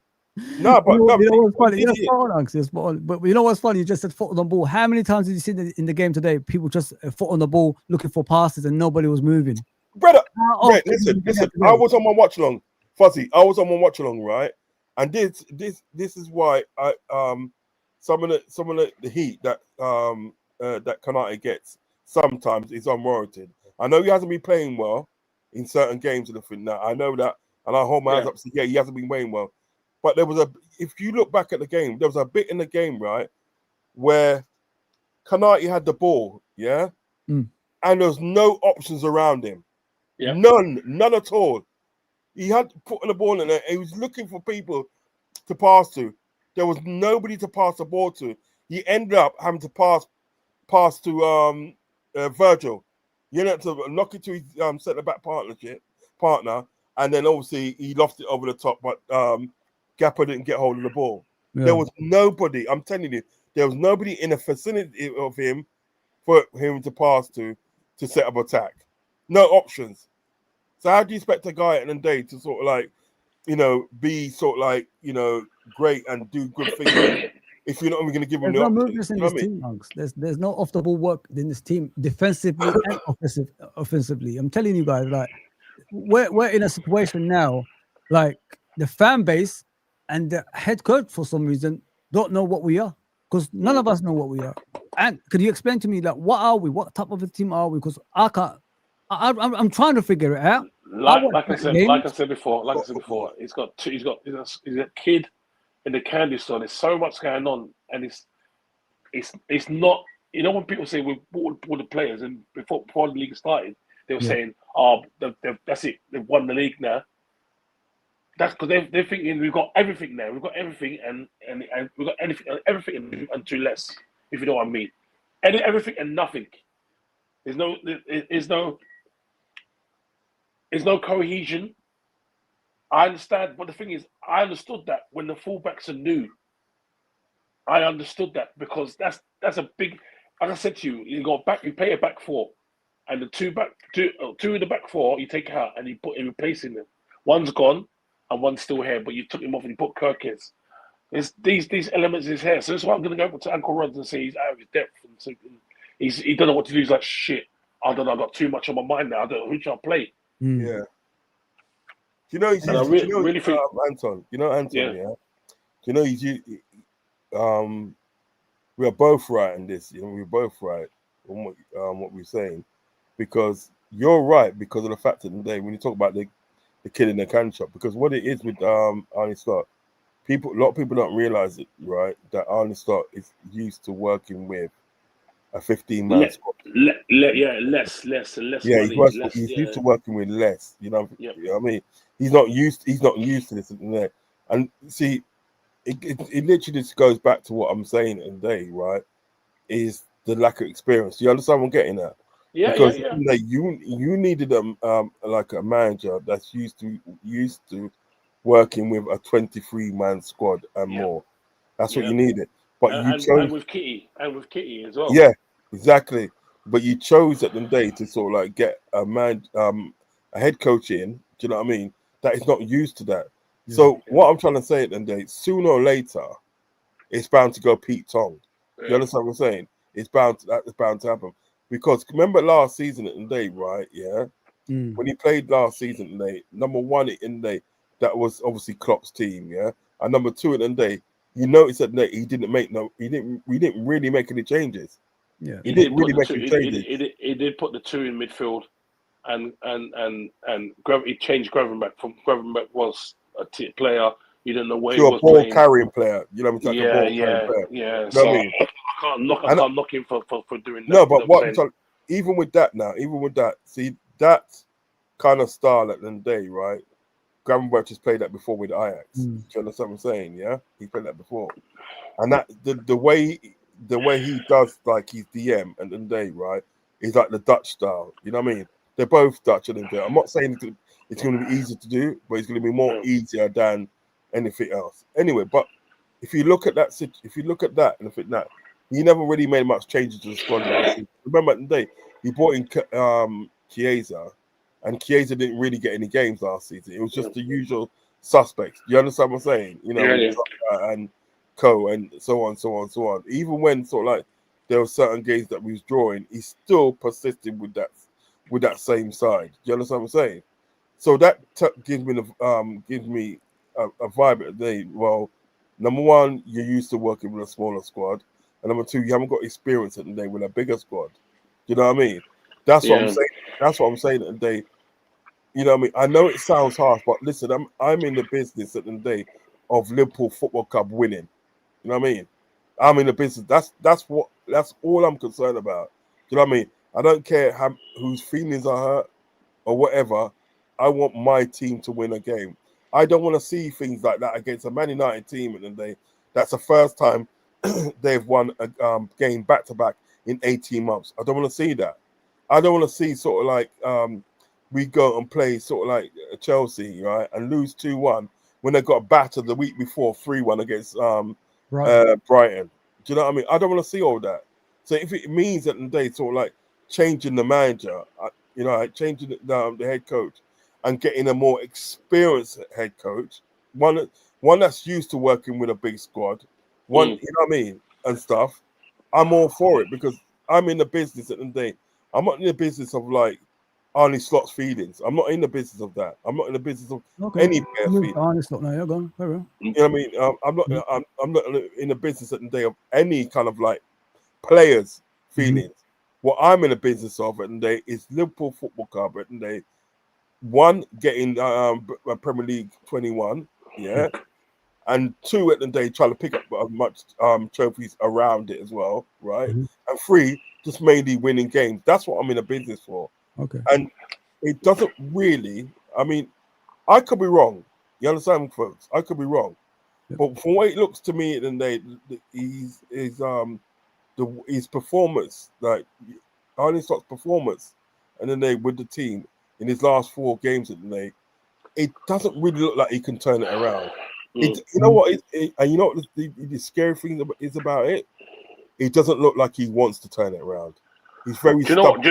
no, but You know what's what funny? he Yes, did, spot on, Unks, yes, spot on. But you know what's funny? You just said foot on the ball. How many times did you see in the game today? People just foot on the ball looking for passes and nobody was moving. brother. How Right, often did you listen. see that I today? was on my watch along, Fuzzy. I was on my watch along, right? And this is why I some of the heat that that Kanate gets sometimes is unwarranted. I know he hasn't been playing well in certain games and everything. Now I know that, and I hold my hands up. So yeah, he hasn't been playing well. But if you look back at the game, there was a bit in the game, right, where Kanate had the ball, yeah, Mm. and there was no options around him. Yeah. None at all. He had put the ball in there. He was looking for people to pass to. There was nobody to pass the ball to. He ended up having to pass to Virgil. He ended up to knock it to his centre back partner, and then obviously he lost it over the top. But Gapper didn't get hold of the ball. Yeah. There was nobody. I'm telling you, there was nobody in the vicinity of him for him to pass to set up attack. No options. So how do you expect a guy at the end of the day to sort of like, be sort of like, great and do good things if you're not even going to give him There's the no options? movements in You know this what I mean? team, Unks. There's no off the ball work in this team defensively and offensively. I'm telling you guys, like we're in a situation now, like the fan base and the head coach for some reason don't know what we are, because none of us know what we are. And could you explain to me, like, what are we? What type of a team are we? Because I can't. I'm trying to figure it out. Like I said before, he's a kid in the candy store. There's so much going on, and it's not. You know, when people say we bought the players, and before the league started, they were saying, "Oh, that's it. They've won the league now." That's because they're thinking we've got everything now. We've got everything, and we've got everything and too less. If you know what I mean, everything and nothing. There's no cohesion. I understand, but the thing is, I understood that when the fullbacks are new. I understood that because that's a big. Like I said to you, you pay a back four, and the two in the back four you take out and you put in replacing them. One's gone and one's still here, but you took him off and you put Kirkes. There's these elements is here, so that's why I'm going to go to Uncle Rodz and say he's out of his depth, and so he don't know what to do. He's like, shit, I don't know, I got too much on my mind now. I don't know who shall I play. Yeah. You know, really think, Anton. You know, Anton. Yeah. You know, we are both right in this. You know, we're both right on what we're saying, because you're right because of the fact that today when you talk about the kid in the can shop, because what it is with Arne Slot, a lot of people don't realize it, right? That Arne Slot is used to working with a 15-man squad. less Yeah, money. he's used to working with less. You know what I mean? He's not used to this and see. It literally just goes back to what I'm saying today, right? Is the lack of experience. You understand what I'm getting at? Because you needed like a manager that's used to working with a 23-man squad and more. That's what you needed. But you chose, and with Kitty as well. Yeah, exactly. But you chose at the day to sort of like get a head coach in. Do you know what I mean? That is not used to that. Yeah. So what I'm trying to say at the day, sooner or later, it's bound to go Pete Tong. Yeah. You understand what I'm saying? It's bound to happen. Because remember last season at the day, right? Yeah, When he played last season, number one in that was obviously Klopp's team, yeah. And number two in the you notice that he didn't really make any changes. Yeah, he didn't really make any changes. He did put the two in midfield, and he changed Gravenberch from Gravenberch was a player. You didn't know where he was ball playing. carrying player, you know, like a ball carrying player. Yeah. You know So what I mean? I can't knock him for doing that. No, but even with that, see that kind of style at the day, right? Gravenberch has played that before with Ajax. Do you understand what I'm saying? Yeah, he played that before, and that the way he does like his DM at the day, right, is like the Dutch style. You know what I mean? They're both Dutch at the day. I'm not saying it's going to be easy to do, but it's going to be more easier than anything else. Anyway, but if you look at that, and think that he never really made much changes to the squad last season. Remember at the day he brought in Chiesa. And Chiesa didn't really get any games last season. It was just the usual suspects. You understand what I'm saying? You know, and Co and so on. Even when sort of like there were certain games that we was drawing, he still persisted with that same side. You understand what I'm saying? So that gives me a vibe at the day. Well, number one, you're used to working with a smaller squad, and number two, you haven't got experience at the day with a bigger squad. You know what I mean? That's what I'm saying. That's what I'm saying at the day. You know what I mean? I know it sounds harsh, but listen, I'm in the business at the day of Liverpool Football Club winning. You know what I mean? I'm in the business. That's all I'm concerned about. You know what I mean? I don't care whose feelings are hurt or whatever. I want my team to win a game. I don't want to see things like that against a Man United team at the day. That's the first time they've won a game back to back in 18 months. I don't want to see that. I don't want to see sort of like we go and play sort of like Chelsea, right, and lose 2-1 when they got battered the week before 3-1 against Brighton. Do you know what I mean? I don't want to see all that. So if it means that they sort of like changing the manager, you know, like changing the head coach and getting a more experienced head coach, one that's used to working with a big squad, you know what I mean, and stuff, I'm all for it because I'm in the business at the end of the day. I'm not in the business of like Arnie Slot's feelings. I'm not in the business of that. I'm not in the business of any player feelings. Arnie Slot, no, you're gone. Very well. You know what I mean? I'm not in the business at the day of any kind of like players' feelings. What I'm in the business of at the day is Liverpool Football Club at the day. One, getting Premier League 21, yeah, and two at the day trying to pick up much trophies around it as well, right? And three, just mainly winning games. That's what I'm in a business for. Okay. And it doesn't really. I mean, I could be wrong. You understand, folks? I could be wrong. Yep. But from what it looks to me, then his performance, like Arne Slot's performance, and then with the team in his last 4 games, it doesn't really look like he can turn it around. You know what? And you know what the scary thing is about it? It doesn't look like he wants to turn it around. He's very stubborn.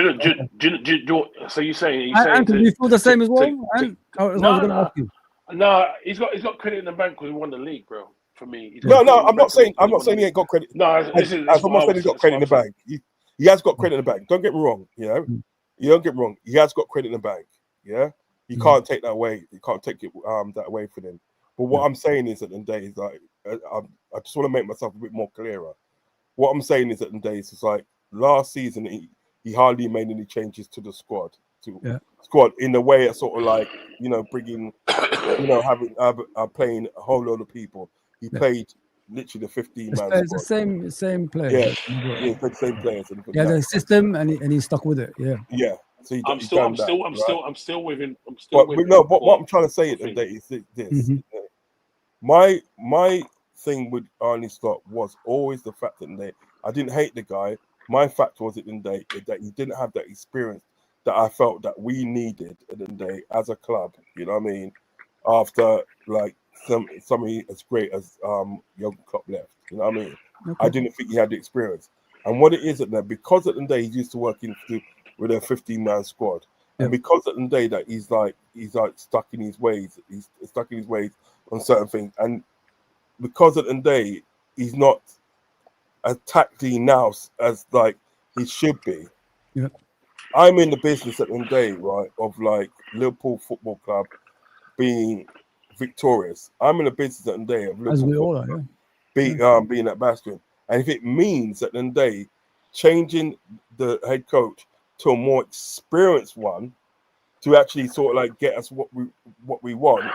So you're saying do you feel the same as well? No, he's got credit in the bank because he won the league, bro. For me, I'm not saying he ain't got credit. No, I'm not saying he's got credit in the bank. He has got credit in the bank. Don't get me wrong. You know, you don't get me wrong. He has got credit in the bank. Yeah, you can't take that away. You can't take it that away from him. But what I'm saying is at the end of the day is like I just want to make myself a bit more clearer. What I'm saying is at the end of the day is like last season he hardly made any changes to the squad. In a way it's sort of like, you know, bringing, you know, having playing a whole load of people. He played literally the 15-man squad. It's the same players. Yeah, the same players. Yeah, the system, and he stuck with it. Yeah. Yeah. So I'm still with him. But what I'm trying to say at the day is this. My thing with Arne Slot was always the fact that I didn't hate the guy. My fact was at the end of the day that he didn't have that experience that I felt that we needed at the end of the day as a club. You know what I mean? After like somebody as great as Jurgen Klopp left. You know what I mean? Okay. I didn't think he had the experience. And what it is at the day, because at the end of the day he's used to working with a 15-man squad. And because at the end of the day that he's like stuck in his ways, on certain things. And because at the end of the day he's not as tactically now as like he should be. I'm in the business at the end of the day, right, of like Liverpool Football Club being victorious. I'm in the business at the end of the day of As Liverpool we all Football are, Club being at Bastion. And if it means at the end of the day changing the head coach to a more experienced one to actually sort of like get us what we want,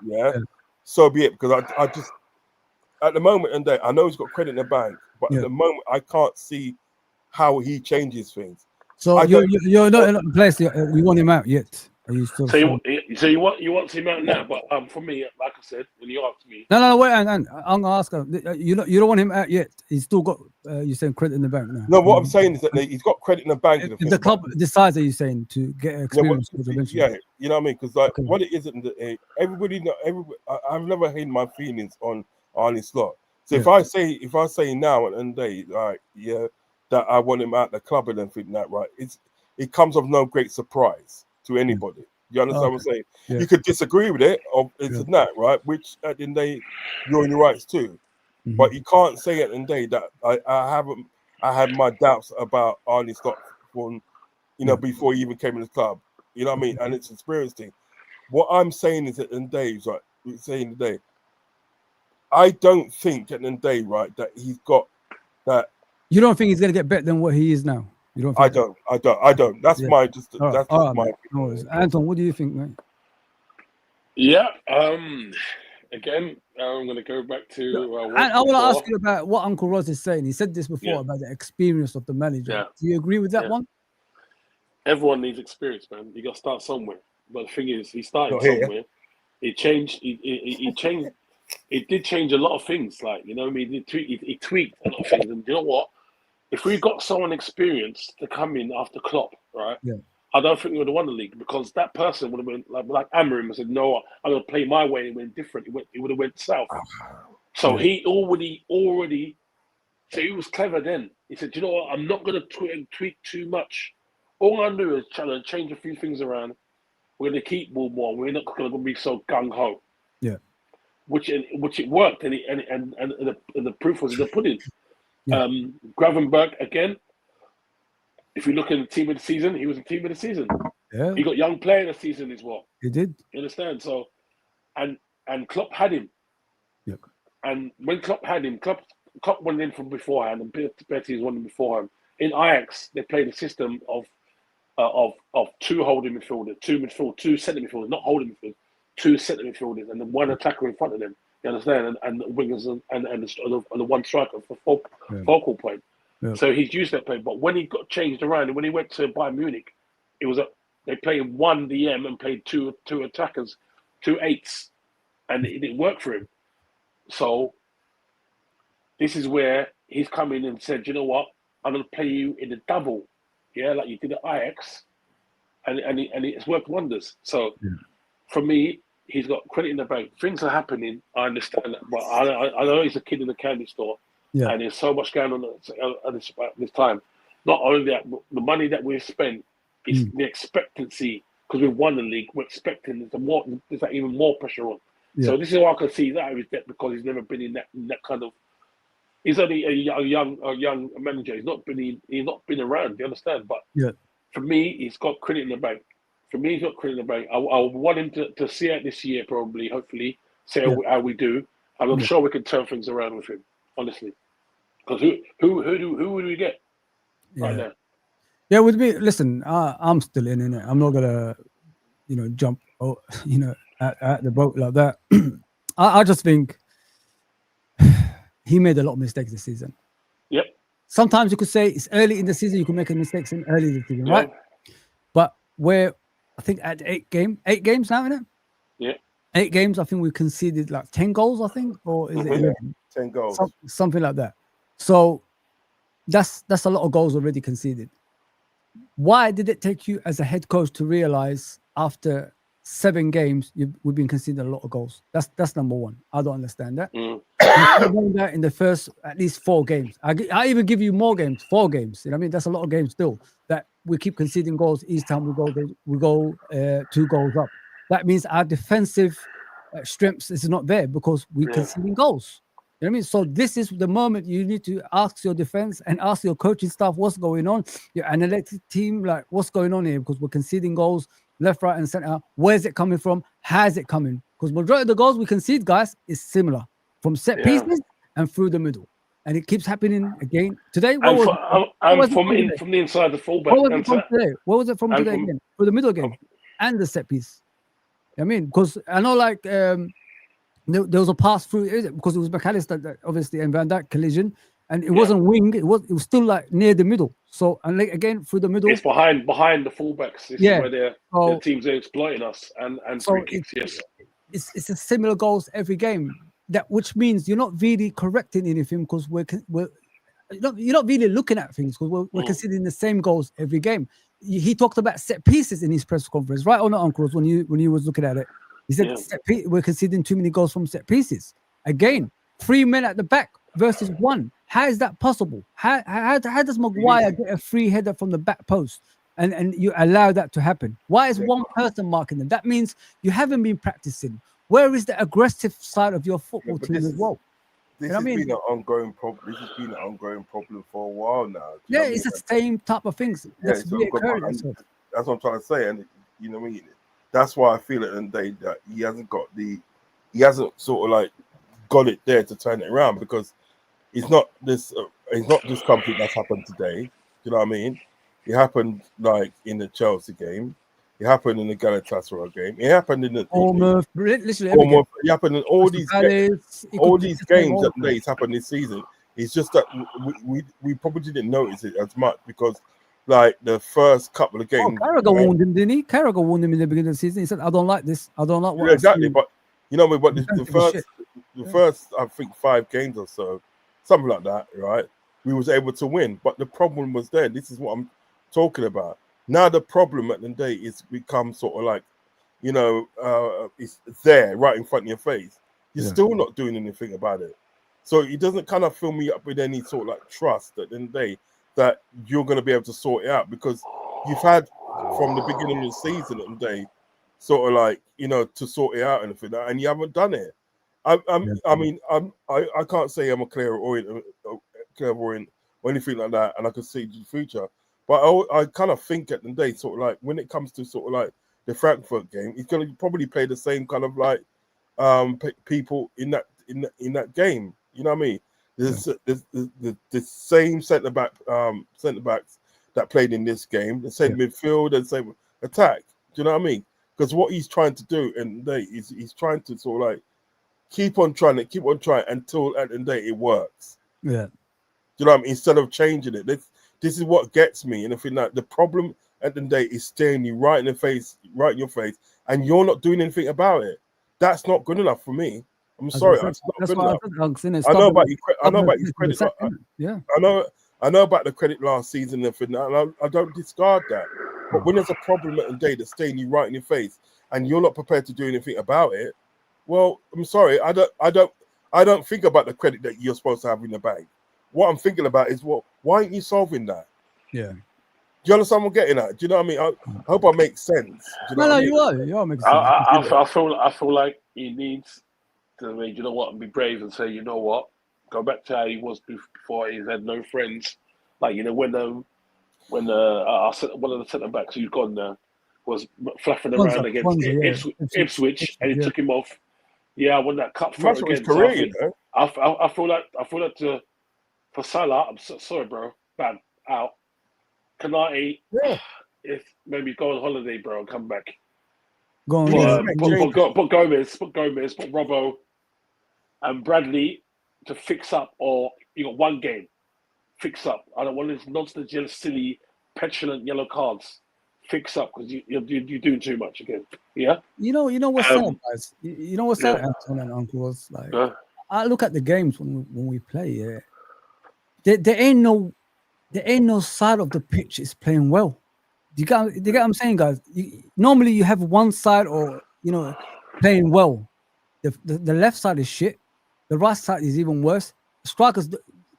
yeah. So be it. Because I just at the moment and day I know he's got credit in the bank, but at the moment I can't see how he changes things. So you're not in a place we want him out yet. Are you still? So you want him out now? But for me, like I said, when you asked me, no, wait, and I'm gonna ask him. You don't want him out yet. He's still got you're saying credit in the bank now. No, what I'm saying is that he's got credit in the bank. If the club decides, are you saying to get experience? Yeah, you know what I mean? Because like what it isn't, everybody. I've never hated my feelings on Arne Slot. So if I say now at the end of the day, like that I want him out the club and everything that right, it comes of no great surprise to anybody. You understand what I'm saying? You could disagree with it, or it's not right. Which at the end of the day, you're in your rights too. But you can't say at the end of the day that I had my doubts about Arne Slot from before he even came in the club. You know what I mean? And it's an experience thing. What I'm saying is at the end of the day, right? We're saying today, I don't think at the end of the day, right, that he's got that. You don't think he's gonna get better than what he is now? You don't? Think I don't. That's my just. That's just my. No, Anton, what do you think, mate? Yeah. Again, I'm going to go back to. I want to ask you about what Uncle Rodz is saying. He said this before about the experience of the manager. Yeah. Do you agree with that one? Everyone needs experience, man. You got to start somewhere. But the thing is, he started somewhere. It changed. He changed. It did change a lot of things. Like what I mean, he tweaked a lot of things. And you know what? If we got someone experienced to come in after Klopp, right? Yeah. I don't think we would have won the league because that person would have been like Amorim and said, "No, I'm going to play my way." And went different. It would have went south. So he already. So he was clever then. He said, "You know what? I'm not going to tweak too much. All I'm going to do is try to change a few things around. We're going to keep Woolmore. We're not going to be so gung ho." Yeah. Which it worked, and the proof was in the pudding. Yeah. Gravenberg again. If you look at the team of the season, he was the team of the season. Yeah. He got young player of the season as well. He did. You understand? So, and Klopp had him. Yeah. And when Klopp had him, Klopp went in from beforehand, and Betis won him beforehand. In Ajax, they played a system of two holding midfielders, two centre midfielders, not holding midfielders, two centre midfielders, and then one attacker in front of them. You understand? And the wingers and the one striker for focal point. Yeah. So he's used that play. But when he got changed around and when he went to Bayern Munich, it was they played one DM and played two attackers, 2 8s, and it didn't work for him. So this is where he's come in and said, "You know what? I'm going to play you in the double, like you did at Ajax," and it's worked wonders. So for me, he's got credit in the bank. Things are happening. I understand that, but I know he's a kid in the candy store. Yeah. And there's so much going on at this time. Not only that, but the money that we've spent is the expectancy, because we've won the league, we're expecting there's even more pressure on. Yeah. So this is why I can see that because he's never been in that kind of. He's only a young manager. He's not been around. You understand? But for me, he's got credit in the bank. For me, he's got credit in the bank. I want him to see out this year, probably, hopefully, see how we do. And I'm sure we can turn things around with him. Honestly, because who would we get right now? Yeah, with me. Listen, I'm still in it. I'm not gonna, jump, at the boat like that. I just think he made a lot of mistakes this season. Yep. Sometimes you could say it's early in the season. You can make mistakes in early in the season, right? But we're, I think, at 8 games now, isn't it? Yeah. 8 games. I think we conceded like 10 goals. I think, or is it 11? 10 goals, something like that. So that's a lot of goals already conceded. Why did it take you as a head coach to realize after 7 games we've been conceding a lot of goals? That's number one. I don't understand that. Doing that in the first at least 4 games. I even give you more games, 4 games. You know what I mean? That's a lot of games still that we keep conceding goals each time we go 2 goals up. That means our defensive strengths is not there because we're conceding goals. You know what I mean? So this is the moment you need to ask your defense and ask your coaching staff what's going on, your analytic team, like what's going on here, because we're conceding goals left, right, and center. Where's it coming from? How's it coming? Because majority of the goals we concede, guys, is similar from set pieces and through the middle. And it keeps happening again. Today, what was it from the inside the fullback. What was it from today? What was it from today again? For the middle again and the set piece. I mean, because I know like there was a pass through because it was McAllister that obviously and Van Dijk collision, and it wasn't wing. It was still like near the middle. So and like, again through the middle. It's behind the fullbacks. This is where the teams are exploiting us and so free kicks. Yes, it's a similar goals every game. That which means you're not really correcting anything because you're not really looking at things because we're considering the same goals every game. He talked about set pieces in his press conference, right or not, Uncle? When you was looking at it, he said we're conceding too many goals from set pieces. Again, 3 men at the back versus 1. How is that possible? How does Maguire get a free header from the back post and you allow that to happen? Why is one person marking them? That means you haven't been practicing. Where is the aggressive side of your football team as well? This has been an ongoing problem. This has been an ongoing problem for a while now. Yeah, it's the same type of things. That's what I'm trying to say, and you know what I mean. That's why I feel at the end of the day that he hasn't sort of like got it there to turn it around because it's not this something that's happened today. Do you know what I mean? It happened like in the Chelsea game. It happened in the Galatasaray game. It happened in the Almost. It happened in all these games. All these games that it's happened this season. It's just that we probably didn't notice it as much because, like the first couple of games. Carragher warned him, didn't he? Carragher warned him in the beginning of the season. He said, "I don't like this. I don't like what." Yeah, exactly. But you know, but the first I think 5 games or so, something like that, right? We was able to win, but the problem was there. This is what I'm talking about. Now the problem at the end of the day is become sort of like, you know, it's there right in front of your face. You're still not doing anything about it. So it doesn't kind of fill me up with any sort of like trust at the end of the day that you're going to be able to sort it out because you've had from the beginning of the season at the end of the day sort of like, you know, to sort it out and everything, and you haven't done it. I can't say I'm a clairvoyant or anything like that, and I can see the future. But I kind of think at the day, sort of like when it comes to sort of like the Frankfurt game, he's going to probably play the same kind of like people in that game. You know what I mean? There's the same centre backs that played in this game, the same midfield and same attack. Do you know what I mean? Because what he's trying to do and he's trying to sort of like keep on trying until at the end of the day it works. Yeah. Do you know what I mean? Instead of changing it. This is what gets me, and I feel like the problem at the end of the day is staring you right in your face, and you're not doing anything about it. That's not good enough for me. I'm sorry, that's not good enough. I know about his credit. I know about the credit last season and everything, and I don't discard that. But when there's a problem at the day that's staring you right in your face, and you're not prepared to do anything about it, well, I'm sorry, I don't think about the credit that you're supposed to have in the bank. What I'm thinking about is, well, why aren't you solving that? Yeah. Do you understand what I'm getting at? Do you know what I mean? I hope I make sense. Do you know you are making sense. I feel like he needs to, you know what, and be brave and say, you know what, go back to how he was before. He had no friends. Like, you know, when one of the centre backs who's gone there was flapping around against Ipswich, and he took him off. Yeah, I won that cup for his career. You know? I feel like for Salah, I'm sorry, bro. Bad out. Kanate, if maybe go on holiday, bro, and come back. Go on. Put Gomez, put Robbo, and Bradley to fix up. Or you got one game, fix up. I don't want this nonsense, silly, petulant yellow cards. Fix up because you're doing too much again. Yeah. You know what's sad, guys. You know what's sad, Anton and Uncle was like. I look at the games when we play. Yeah. There ain't no side of the pitch is playing well. Do you get what I'm saying, guys? Normally you have one side or playing well. The left side is shit. The right side is even worse. Strikers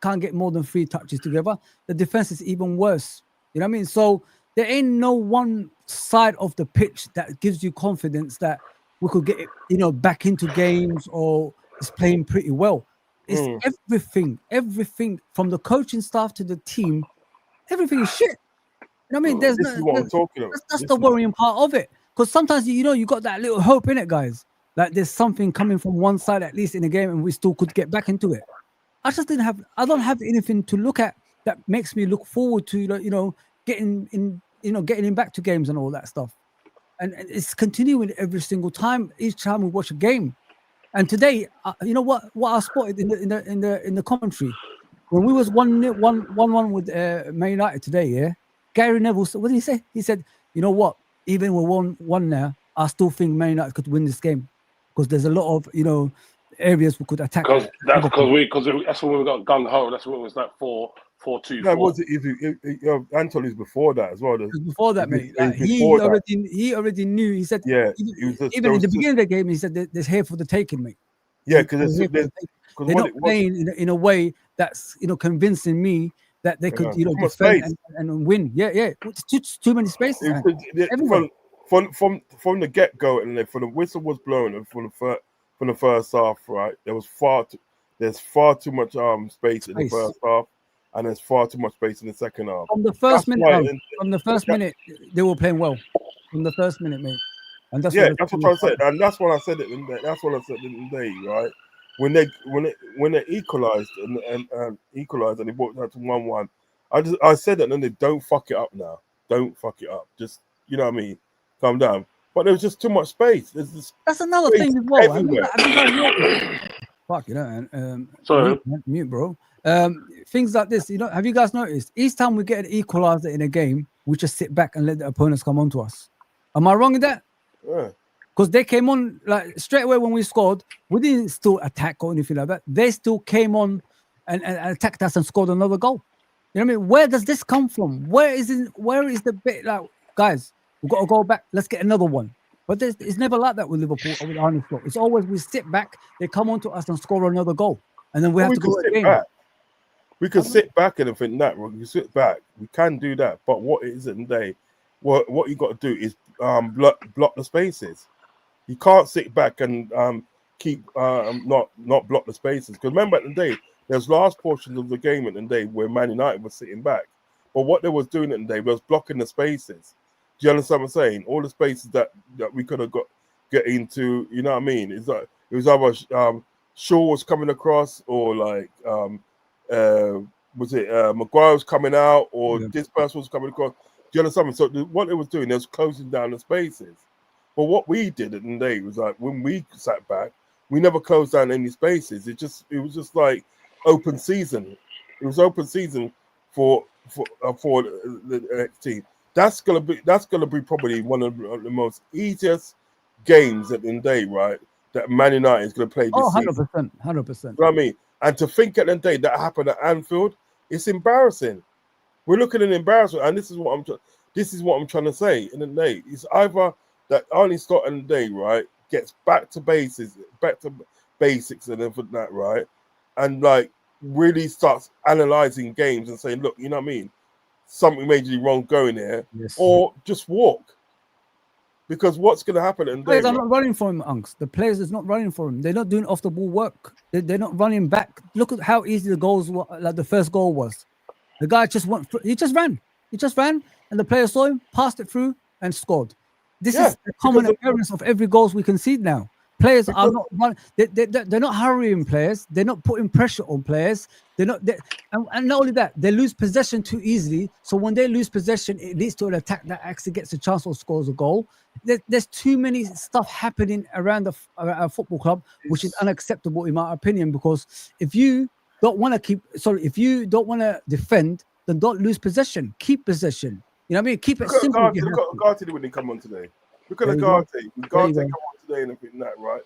can't get more than 3 touches together. The defense is even worse. You know what I mean? So there ain't no one side of the pitch that gives you confidence that we could get back into games or is playing pretty well. It's everything from the coaching staff to the team. Everything is shit. You know what I mean? This is what I'm talking about. That's the worrying part of it. Because sometimes you got that little hope in it, guys. Like there's something coming from one side at least in the game, and we still could get back into it. I don't have anything to look at that makes me look forward to getting in back to games and all that stuff. And it's continuing every single time. Each time we watch a game. And today, you know what I spotted in the commentary when we was 1-1 with Man United today. Yeah, Gary Neville. What did he say? He said, "You know what? Even with 1-1 now, I still think Man United could win this game because there's a lot of areas we could attack." Because that's when we got gung ho. That's when it was like 4-2. No, was it? Anton is before that as well. Before that, mate. He already knew. He said, yeah. Even in the beginning of the game, he said, "There's here for the taking, mate." Yeah, because they're not playing in a way that's convincing me that they could defend and win. Yeah. Too many spaces. From the get go, and from the whistle was blown, and from the first half, right? There's far too much space in the first half. And there's far too much space in the second half. From the first minute, they were playing well. From the first minute, mate. And that's what I said. And that's what I said. That's what I said in the day, right? When they equalized and equalized and they brought that to 1-1, I said that, and then they don't fuck it up now. Don't fuck it up. Just what I mean. Calm down. But there was just too much space. That's another thing as well. Fuck sorry, mute, bro. Things like this, have you guys noticed? Each time we get an equalizer in a game, we just sit back and let the opponents come on to us. Am I wrong in that? Yeah. Because they came on like straight away when we scored. We didn't still attack or anything like that. They still came on and attacked us and scored another goal. You know what I mean? Where does this come from? Where is the bit like, guys, we've got to go back. Let's get another one. But it's never like that with Liverpool or with Arne Slot. It's always we sit back, they come on to us and score another goal. And then we have to go again. Back. We can sit back and think that we sit back. We can do that, but what it is in the day, what you got to do is block the spaces. You can't sit back and keep not block the spaces. Because remember at the day, there's large portions of the game at the day where Man United was sitting back, but what they was doing at the day was blocking the spaces. Do you understand what I'm saying? All the spaces that we could have get into. You know what I mean? It's like it was either Shaw was coming across or like. Was it Maguire was coming out or this person was coming across? Do you understand? So what it was doing, it was closing down the spaces. But what we did at the day was like when we sat back, we never closed down any spaces. It was just like open season. It was open season for the next team. That's gonna be probably one of the most easiest games at the day, right? That Man United is gonna play this season. 100%. You know what I mean? And to think at the day that happened at Anfield, it's embarrassing. We're looking at an embarrassment, and this is what I'm trying to say. In the day, it's either that Arne Slot in the day, right, gets back to basics, and everything that, right, and like really starts analyzing games and saying, look, you know what I mean, something majorly wrong going here, or just walk. Because what's going to happen? And players are not running for him, Unks. The players is not running for him. They're not doing off the ball work. They're not running back. Look at how easy the goals were. Like the first goal was. The guy just went. He just ran. And the player saw him, passed it through, and scored. This is the common occurrence of every goals we concede now. Players are not running. They're not hurrying players. They're not putting pressure on players. And not only that, they lose possession too easily. So when they lose possession, it leads to an attack that actually gets a chance or scores a goal. There's too many stuff happening around a football club, which is unacceptable in my opinion. Because if you don't want to defend, then don't lose possession. Keep possession. You know what I mean? Keep it simple. Look at Ugarte when he come on today. Look at Ugarte. Ugarte come on today and everything that, right?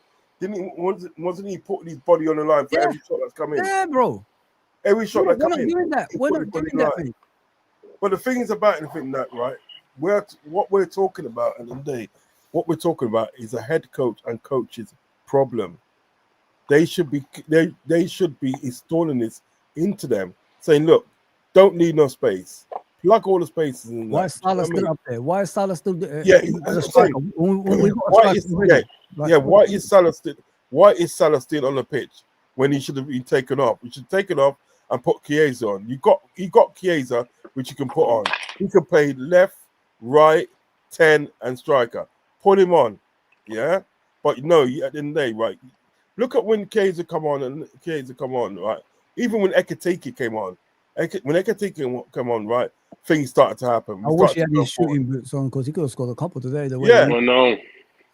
Wasn't he putting his body on the line for every shot that's coming? Yeah, bro. Every shot that comes in. We're not doing that, mate. But the thing is about anything that, right? What we're talking about at the day, what we're talking about is a head coach and coach's problem. They should be installing this into them, saying, look, don't need no space. Plug all the spaces in. Why is Salah still up there? Why is Salah still there? Why is Salah still on the pitch? when he should have been taken off. He should have taken off and put Chiesa on. You got Chiesa, which you can put on. He can play left, right, 10, and striker. Put him on, yeah. But no, at the end of the day, right? Look at when Chiesa come on, right? Even when Ekitike came on, when Ekitike came on, right? Things started to happen. I wish he had his shooting boots on because he could have scored a couple today. The way Yeah. I know.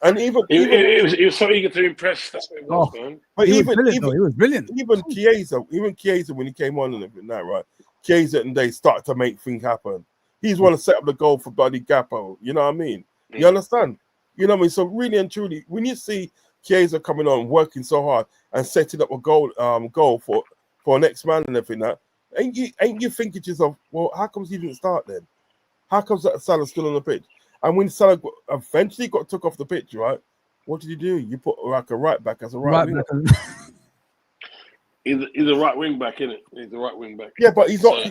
And even he was so eager to impress. That's what it was, man. But he even was brilliant. Even Chiesa, when he came on and everything that, right? Chiesa and they started to make things happen. He's want to set up the goal for bloody Gappo. You know what I mean? You understand? You know what I mean? So really and truly, when you see Chiesa coming on, working so hard and setting up a goal for next man and everything that, ain't you thinking to yourself, well, how comes he didn't start then? How comes that Salah's still on the pitch? And when Salah eventually got took off the pitch, right? What did you do? You put like a right back as a right winger. He's a right wing back, isn't it? He's a right wing back. Yeah, but he's not.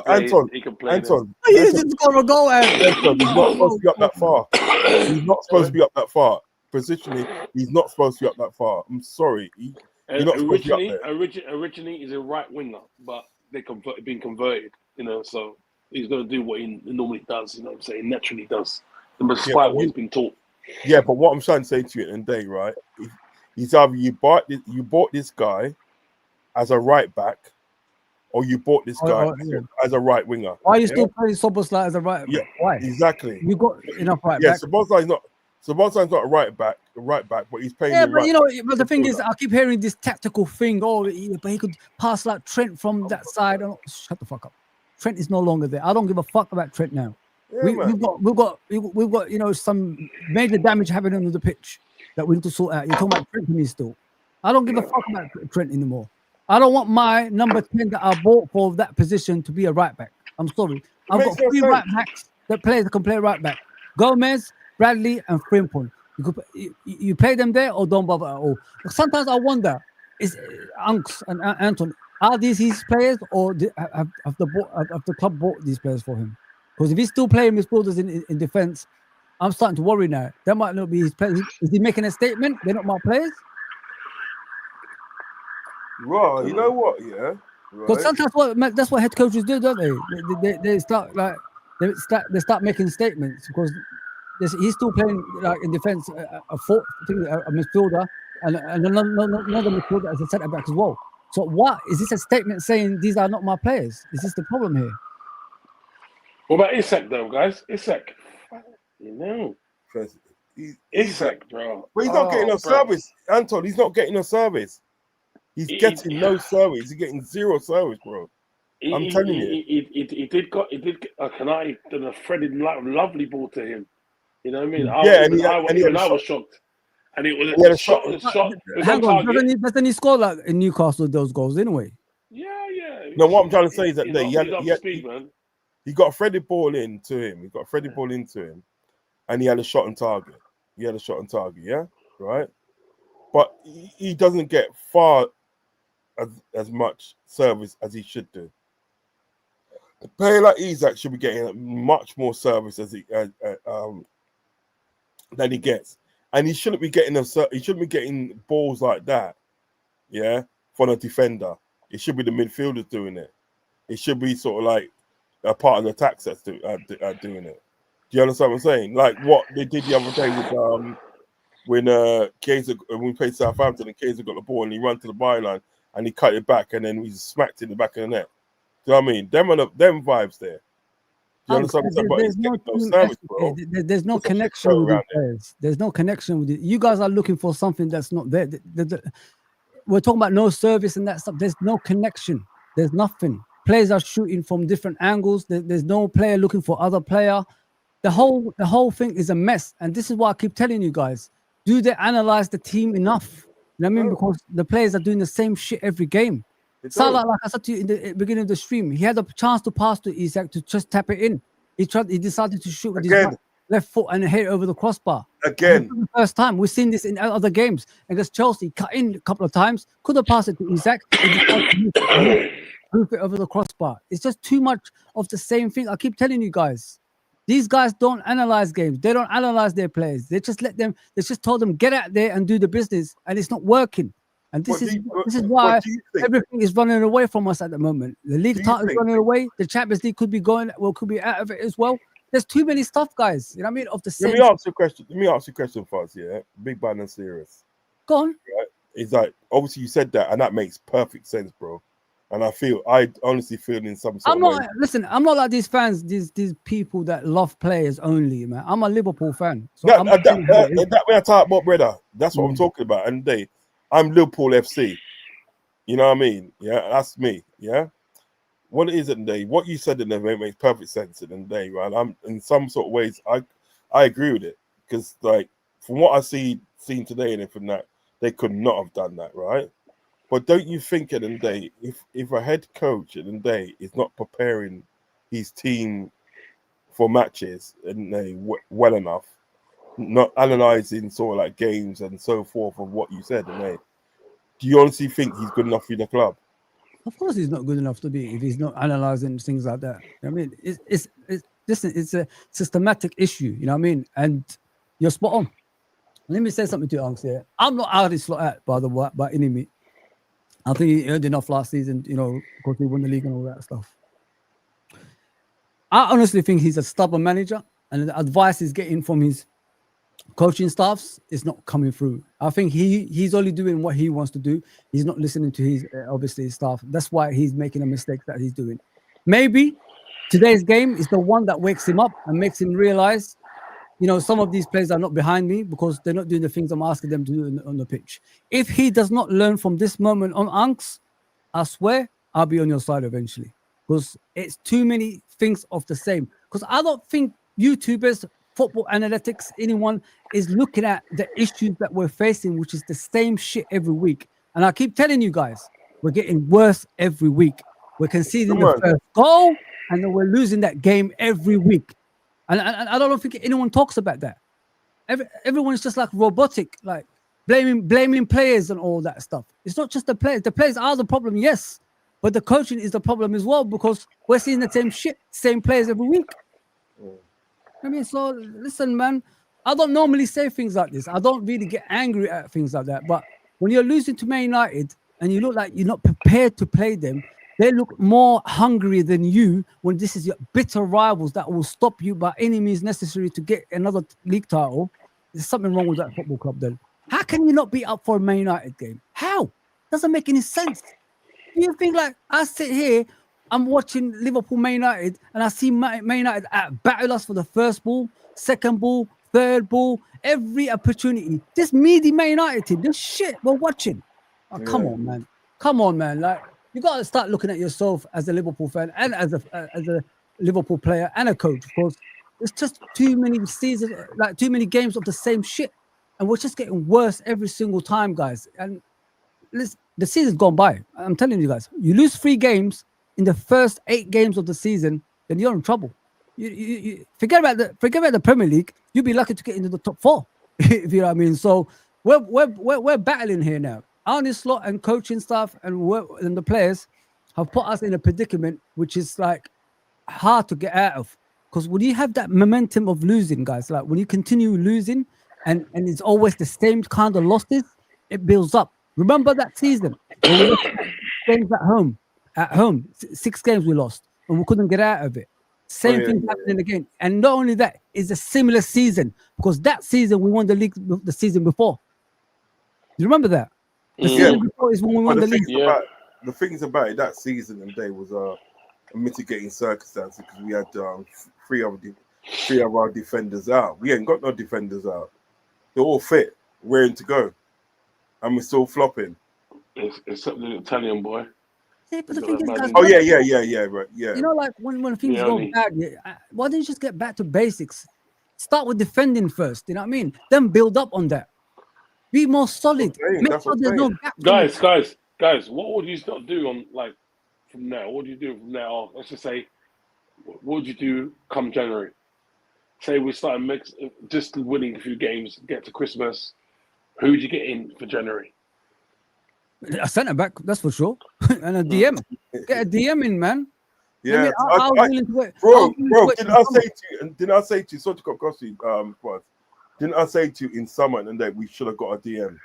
Anton. He can play. Anton, He's just got a goal. Anton, he's not supposed to be up that far. He's not supposed to be up that far. Positionally, he's not supposed to be up that far. I'm sorry. You're not supposed to be up there. Originally, he's a right winger, but they've been converted. You know, so he's going to do what he normally does. You know what I'm saying? Naturally does. Despite what he's been taught. Yeah, but what I'm trying to say to you at the end of the day, right? He's either you bought this guy as a right back, or you bought this guy as a right winger. Why are you still playing Szoboszlai as a right back? Yeah, why? Exactly. You got enough right back. back. Szoboszlai's not a right back, but he's playing. Yeah, but you know, but the thing is, I keep hearing this tactical thing. But he could pass like Trent from that side. Shut the fuck up. Trent is no longer there. I don't give a fuck about Trent now. Yeah, we've got you know, some major damage happening on the pitch that we need to sort out. You're talking about Trent to me still. I don't give a fuck about Trent anymore. I don't want my number 10 that I bought for that position to be a right back. I'm sorry. I've got three right backs that can play right back. Gomez, Bradley, and Frimpong. You play them there or don't bother at all. Sometimes I wonder, is Unks and Anton, are these his players or have the club bought these players for him? Because if he's still playing midfielders in defense, I'm starting to worry now. That might not be his players. Is he making a statement? They're not my players? Right, you know what? Yeah, because sometimes that's what head coaches do, don't they? They start making statements because he's still playing like in defense, a midfielder, and another midfielder as a centre back as well. So what is this a statement saying these are not my players? Is this the problem here? What about Isak though, guys? Isak, you know, Isak, bro. But he's not getting no service, Anton. He's not getting no service. He's getting no service. He's getting zero service, bro. I'm telling you. He did Kanai done a threaded lovely ball to him. You know what I mean? I was shocked. And it was a shot. Hang on, doesn't he score like in Newcastle those goals anyway? Yeah. No, what I'm trying to say is that he got a threaded ball into him. And he had a shot on target. Yeah, right. But he doesn't get far as much service as he should do. A player like Isak should be getting much more service than he gets, and he shouldn't be getting balls like that. Yeah, from a defender, it should be the midfielders doing it. It should be sort of like a part of the attacks that's doing it. Do you understand what I'm saying? Like what they did the other day with when Chiesa, when we played Southampton and Chiesa got the ball and he ran to the byline and he cut it back and then he smacked it in the back of the net. Do you know what I mean? Them vibes there. Do you understand what I'm saying? There's no connection with the players. There's no connection with it. You guys are looking for something that's not there. We're talking about no service and that stuff. There's no connection. There's nothing. Players are shooting from different angles. There's no player looking for other player. The whole thing is a mess. And this is why I keep telling you guys. Do they analyze the team enough? You know what I mean? Because the players are doing the same shit every game. Salah, like I said to you in the beginning of the stream, he had a chance to pass to Isak to just tap it in. He decided to shoot with his left foot and hit over the crossbar. Again. The first time. We've seen this in other games. Against Chelsea, cut in a couple of times. Could have passed it to Isak. Move it over the crossbar. It's just too much of the same thing. I keep telling you guys. These guys don't analyze games. They don't analyze their players. They just told them get out there and do the business, and it's not working. And this What is do you, this is what why do you think? everything is running away from us at the moment. The league Do you title is think- running away. The Champions League could be going, well, could be out of it as well. There's too many stuff, guys. You know what I mean? Of the Let same. me ask you a question. Let me ask you a question, Foz. Yeah, big bad and serious. Go on. It's like obviously you said that, and that makes perfect sense, bro. And I honestly feel in some sort I'm of way. not. Listen, I'm not like these fans. These people that love players only, man. I'm a Liverpool fan. So I'm That way I talk about, brother. That's what I'm talking about. And I'm Liverpool FC. You know what I mean? Yeah, that's me. Yeah. What it is at the day, what you said in the day makes perfect sense at the day, right? I'm in some sort of ways, I agree with it because, like, from what I seen today and from that, they could not have done that, right? But don't you think at the end of the day, if a head coach at the end of the day is not preparing his team for matches and well enough, not analysing sort of like games and so forth of what you said, and do you honestly think he's good enough for the club? Of course, he's not good enough to be if he's not analyzing things like that. I mean, it's a systematic issue. You know what I mean? And you're spot on. Let me say something to you, Unks. Here, I'm not out of this lot out by the way, by any means. I think he earned enough last season, you know, because he won the league and all that stuff. I honestly think he's a stubborn manager, and the advice he's getting from his coaching staffs is not coming through. I think he's only doing what he wants to do. He's not listening to his obviously his staff. That's why he's making a mistake that he's doing. Maybe today's game is the one that wakes him up and makes him realize, you know, some of these players are not behind me because they're not doing the things I'm asking them to do on the pitch. If he does not learn from this moment on, Unks, I swear I'll be on your side eventually because it's too many things of the same. Because I don't think YouTubers, football analytics, anyone is looking at the issues that we're facing, which is the same shit every week. And I keep telling you guys, we're getting worse every week. We're conceding the first goal and then we're losing that game every week. And I don't think anyone talks about that. Everyone's just like robotic, like blaming players and all that stuff. It's not just the players. The players are the problem, yes. But the coaching is the problem as well because we're seeing the same shit, same players every week. I mean, so listen, man, I don't normally say things like this. I don't really get angry at things like that. But when you're losing to Man United and you look like you're not prepared to play them, they look more hungry than you when this is your bitter rivals that will stop you by any means necessary to get another league title. There's something wrong with that football club then. How can you not be up for a Man United game? How? Doesn't make any sense. You think like I sit here, I'm watching Liverpool Man United and I see Man United battle us for the first ball, second ball, third ball, every opportunity. This meaty Man United team, this shit we're watching. Oh, come on, man. Come on, man. Like, you got to start looking at yourself as a Liverpool fan and as a Liverpool player and a coach, because it's just too many seasons, like too many games of the same shit. And we're just getting worse every single time, guys. And the season's gone by. I'm telling you guys, you lose 3 games in the first 8 games of the season, then you're in trouble. You forget about the Premier League. You'd be lucky to get into the top 4, if you know what I mean. So we're battling here now. Arne Slot and coaching staff and the players have put us in a predicament which is like hard to get out of. Because when you have that momentum of losing, guys, like when you continue losing and it's always the same kind of losses, it builds up. Remember that season when we lost games at home, 6 games we lost and we couldn't get out of it. Same thing happening again. And not only that, it's a similar season because that season we won the league the season before. Do you remember that? The season before is when we won the league. The things about it, that season and day was a mitigating circumstance because we had 3 of our defenders out. We ain't got no defenders out. They're all fit, ready to go. And we're still flopping. Except the Italian boy. Yeah, but the thing is, guys, right, yeah. You know, like when things go bad, why don't you just get back to basics? Start with defending first. You know what I mean? Then build up on that. Be more solid. Make sure there's no gap. Guys, what would you start do on like from now? What do you do from now? Let's just say, what would you do come January? Say we start just winning a few games, get to Christmas. Who would you get in for January? A centre back, that's for sure, and a DM. Get a DM in, man. Yeah, I was willing to wait. Bro, didn't I say to you, sorry to cut across you, didn't I say to you in summer and that we should have got a DM?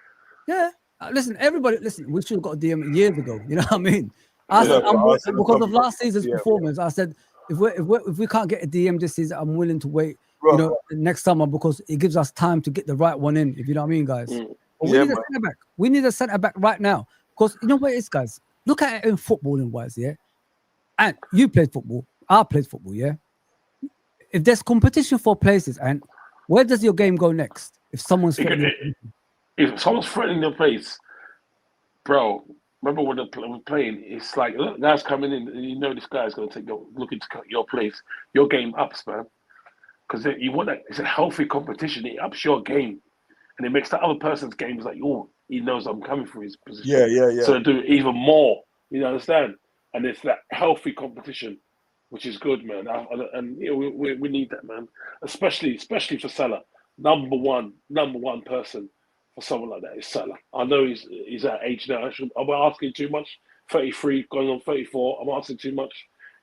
Yeah, Listen, everybody, listen. We should have got a DM years ago. You know what I mean? I Yeah, said, but Arsenal because of probably got last season's DM. performance, I said if we can't get a DM this season, I'm willing to wait. Bro, You know, next summer because it gives us time to get the right one in. If you know what I mean, guys. Mm. But we Yeah, need a man. centre back. We need a centre back right now because you know what it is, guys. Look at it in footballing wise, yeah. And you played football. I played football, yeah. If there's competition for places, and where does your game go next? If someone's It could- threatening, if someone's threatening your place, bro, remember when we're playing? It's like look, guys coming in, and you know this guy's going to looking to cut your place. Your game ups, man, because you want that. It's a healthy competition. It ups your game, and it makes the other person's games like, oh, he knows I'm coming for his position, Yeah. so do even more. You understand? And it's that healthy competition, which is good, man. And you know, we need that, man, especially for Salah. Number one person for someone like that is Salah. I know he's at age now. I'm asking too much. 33, going on 34. I'm asking too much.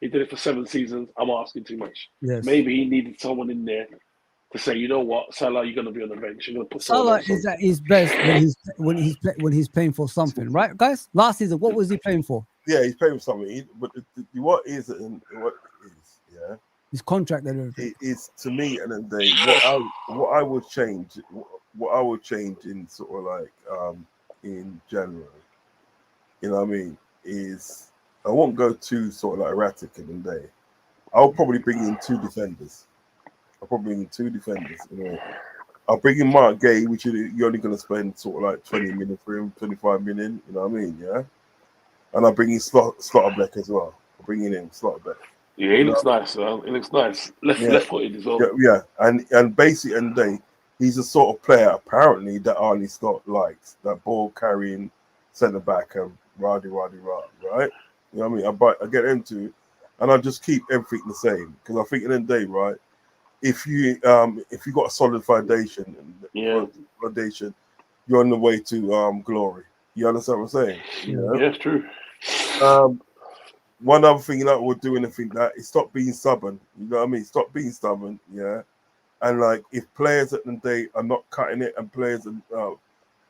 He did it for 7 seasons. I'm asking too much. yes. Maybe he needed someone in there to say, you know what, Salah, you're going to be on the bench. You're going to put someone Salah else is on. at his best when he's playing for something, right, guys? Last season, what was he playing for? Yeah, he's paying for something. But what is and what is, yeah, His contract and everything. it is to me. And then what I would change in sort of like in January, you know what I mean, is I won't go too sort of like erratic in the day. I'll probably bring in 2 defenders. You know. I'll bring in Mark Gay, which you're only going to spend sort of like 20 minutes for him, 25 minutes, you know what I mean, yeah? And I'll bring in Slotterbeck as well. I'll bring in him, Slotterbeck. Yeah, he looks nice, man. He looks nice. Left footed as well. Yeah. And basically, in the day, he's a sort of player, apparently, that Arnie Slot likes, that ball carrying centre back and right? You know what I mean? I get into it, and I just keep everything the same because I think at the end of the day, right? If you got a solid foundation, you're on the way to glory. You understand what I'm saying? Yeah, it's true. One other thing that we're doing, I think that is stop being stubborn. You know what I mean? Stop being stubborn, yeah. And like if players at the day are not cutting it, and players,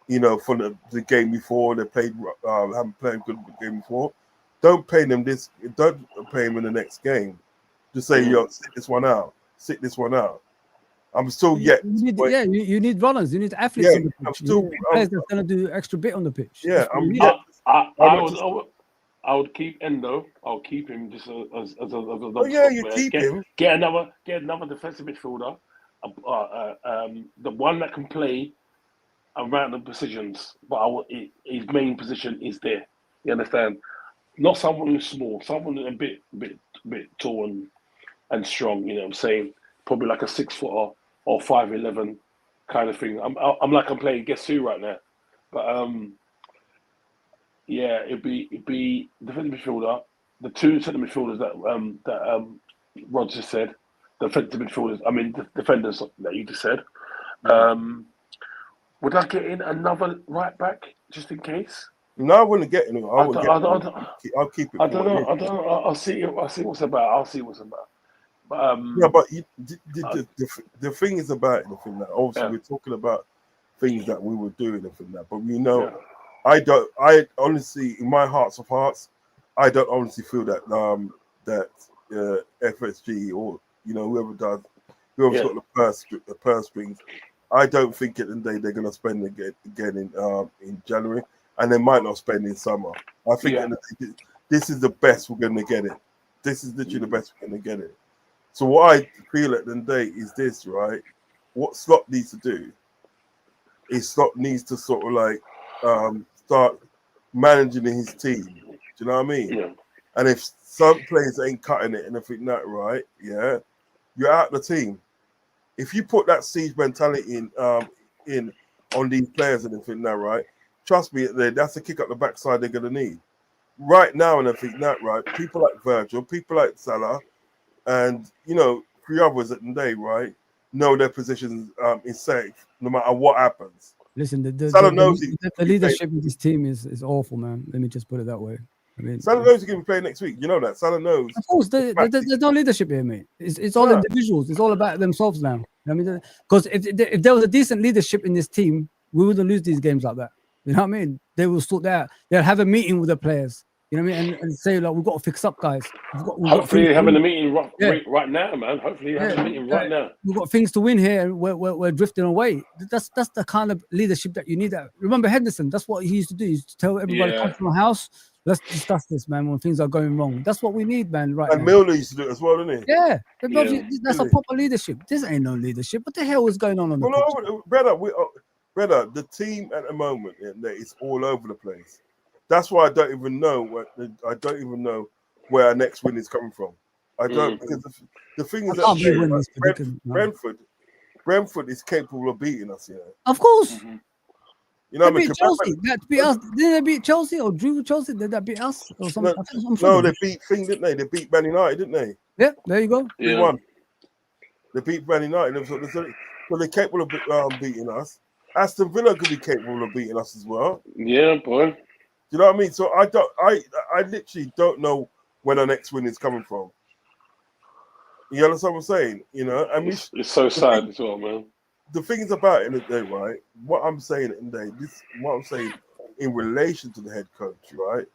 you know, for the game before they played, haven't played good game before, don't pay them this. Don't pay them in the next game. Just say, yo, sit this one out. I'm still you need runners, you need athletes on the pitch. Players that's gonna do extra bit on the pitch. Yeah, I would keep Endo. I'll keep him just as a you keep him. Get another defensive midfielder, the one that can play around the positions, but his main position is there. You understand? Not someone who's small, someone a bit tall and strong. You know what I'm saying? Probably like a 6-footer or 5'11" kind of thing. I'm like I'm playing Guess Who right now, but yeah, it'd be defensive midfielder, the 2 centre midfielders that Rodz just said, defensive midfielders. I mean, the defenders that you just said. Would I get in another right back just in case? No, I wouldn't get in. I'll keep it. I don't know. I'll see what's about. But yeah, but the thing is about anything that obviously we're talking about things that we were doing and things that, but we know. Yeah. I honestly, in my hearts of hearts, I don't honestly feel that FSG or whoever's got the purse strings, I don't think at the end of the day they're going to spend again in January, and they might not spend in summer. I think this is the best we're going to get it. This is literally the best we're going to get it. So what I feel at the end of the day is this, right? What Slot needs to do is Slot needs to sort of like start managing his team. Do you know what I mean? Yeah. And if some players ain't cutting it and I think that right, yeah, you're out the team. If you put that siege mentality in on these players and everything that right, trust me, that's a kick up the backside they're gonna need. Right now and everything that right, people like Virgil, people like Salah, and 3 others at the day, right, know their positions is safe no matter what happens. Listen, the leadership of this team is awful, man. Let me just put it that way. I mean, Salah knows he's going to play next week. You know that. Salah knows. Of course, there's no leadership here, mate. It's all individuals. It's all about themselves now. I mean, because if there was a decent leadership in this team, we wouldn't lose these games like that. You know what I mean? They will sort that out. They'll have a meeting with the players. You know what I mean? And say like, we've got to fix up, guys. Hopefully they're having a meeting Yeah. right now, man. Hopefully they're having a meeting right now. We've got things to win here, and we're drifting away. That's the kind of leadership that you need. Remember Henderson? That's what he used to do. He used to tell everybody, come to my house. Let's discuss this, man, when things are going wrong. That's what we need, man, right And now. Milner used to do it as well, didn't he? Yeah. That's a proper leadership. This ain't no leadership. What the hell is going on the pitch? No, brother, the team at the moment is all over the place. That's why I don't even know where our next win is coming from. I don't because the thing is that Brentford is capable of beating us, Of course. Mm-hmm. You know, they beat Chelsea. That beat us. Didn't they beat Chelsea or drew with Chelsea? Did that beat us or something? No, they beat didn't they? They beat Man United, didn't they? Yeah, there you go. They won. They beat Man United. So they're capable of beating us. Aston Villa could be capable of beating us as well. Yeah, boy. You know what I mean? So I literally don't know where the next win is coming from. You understand what I'm saying? You know, I mean, it's so sad as well, man. The thing is about it in the day, right? What I'm saying in the day, what I'm saying in relation to the head coach, right,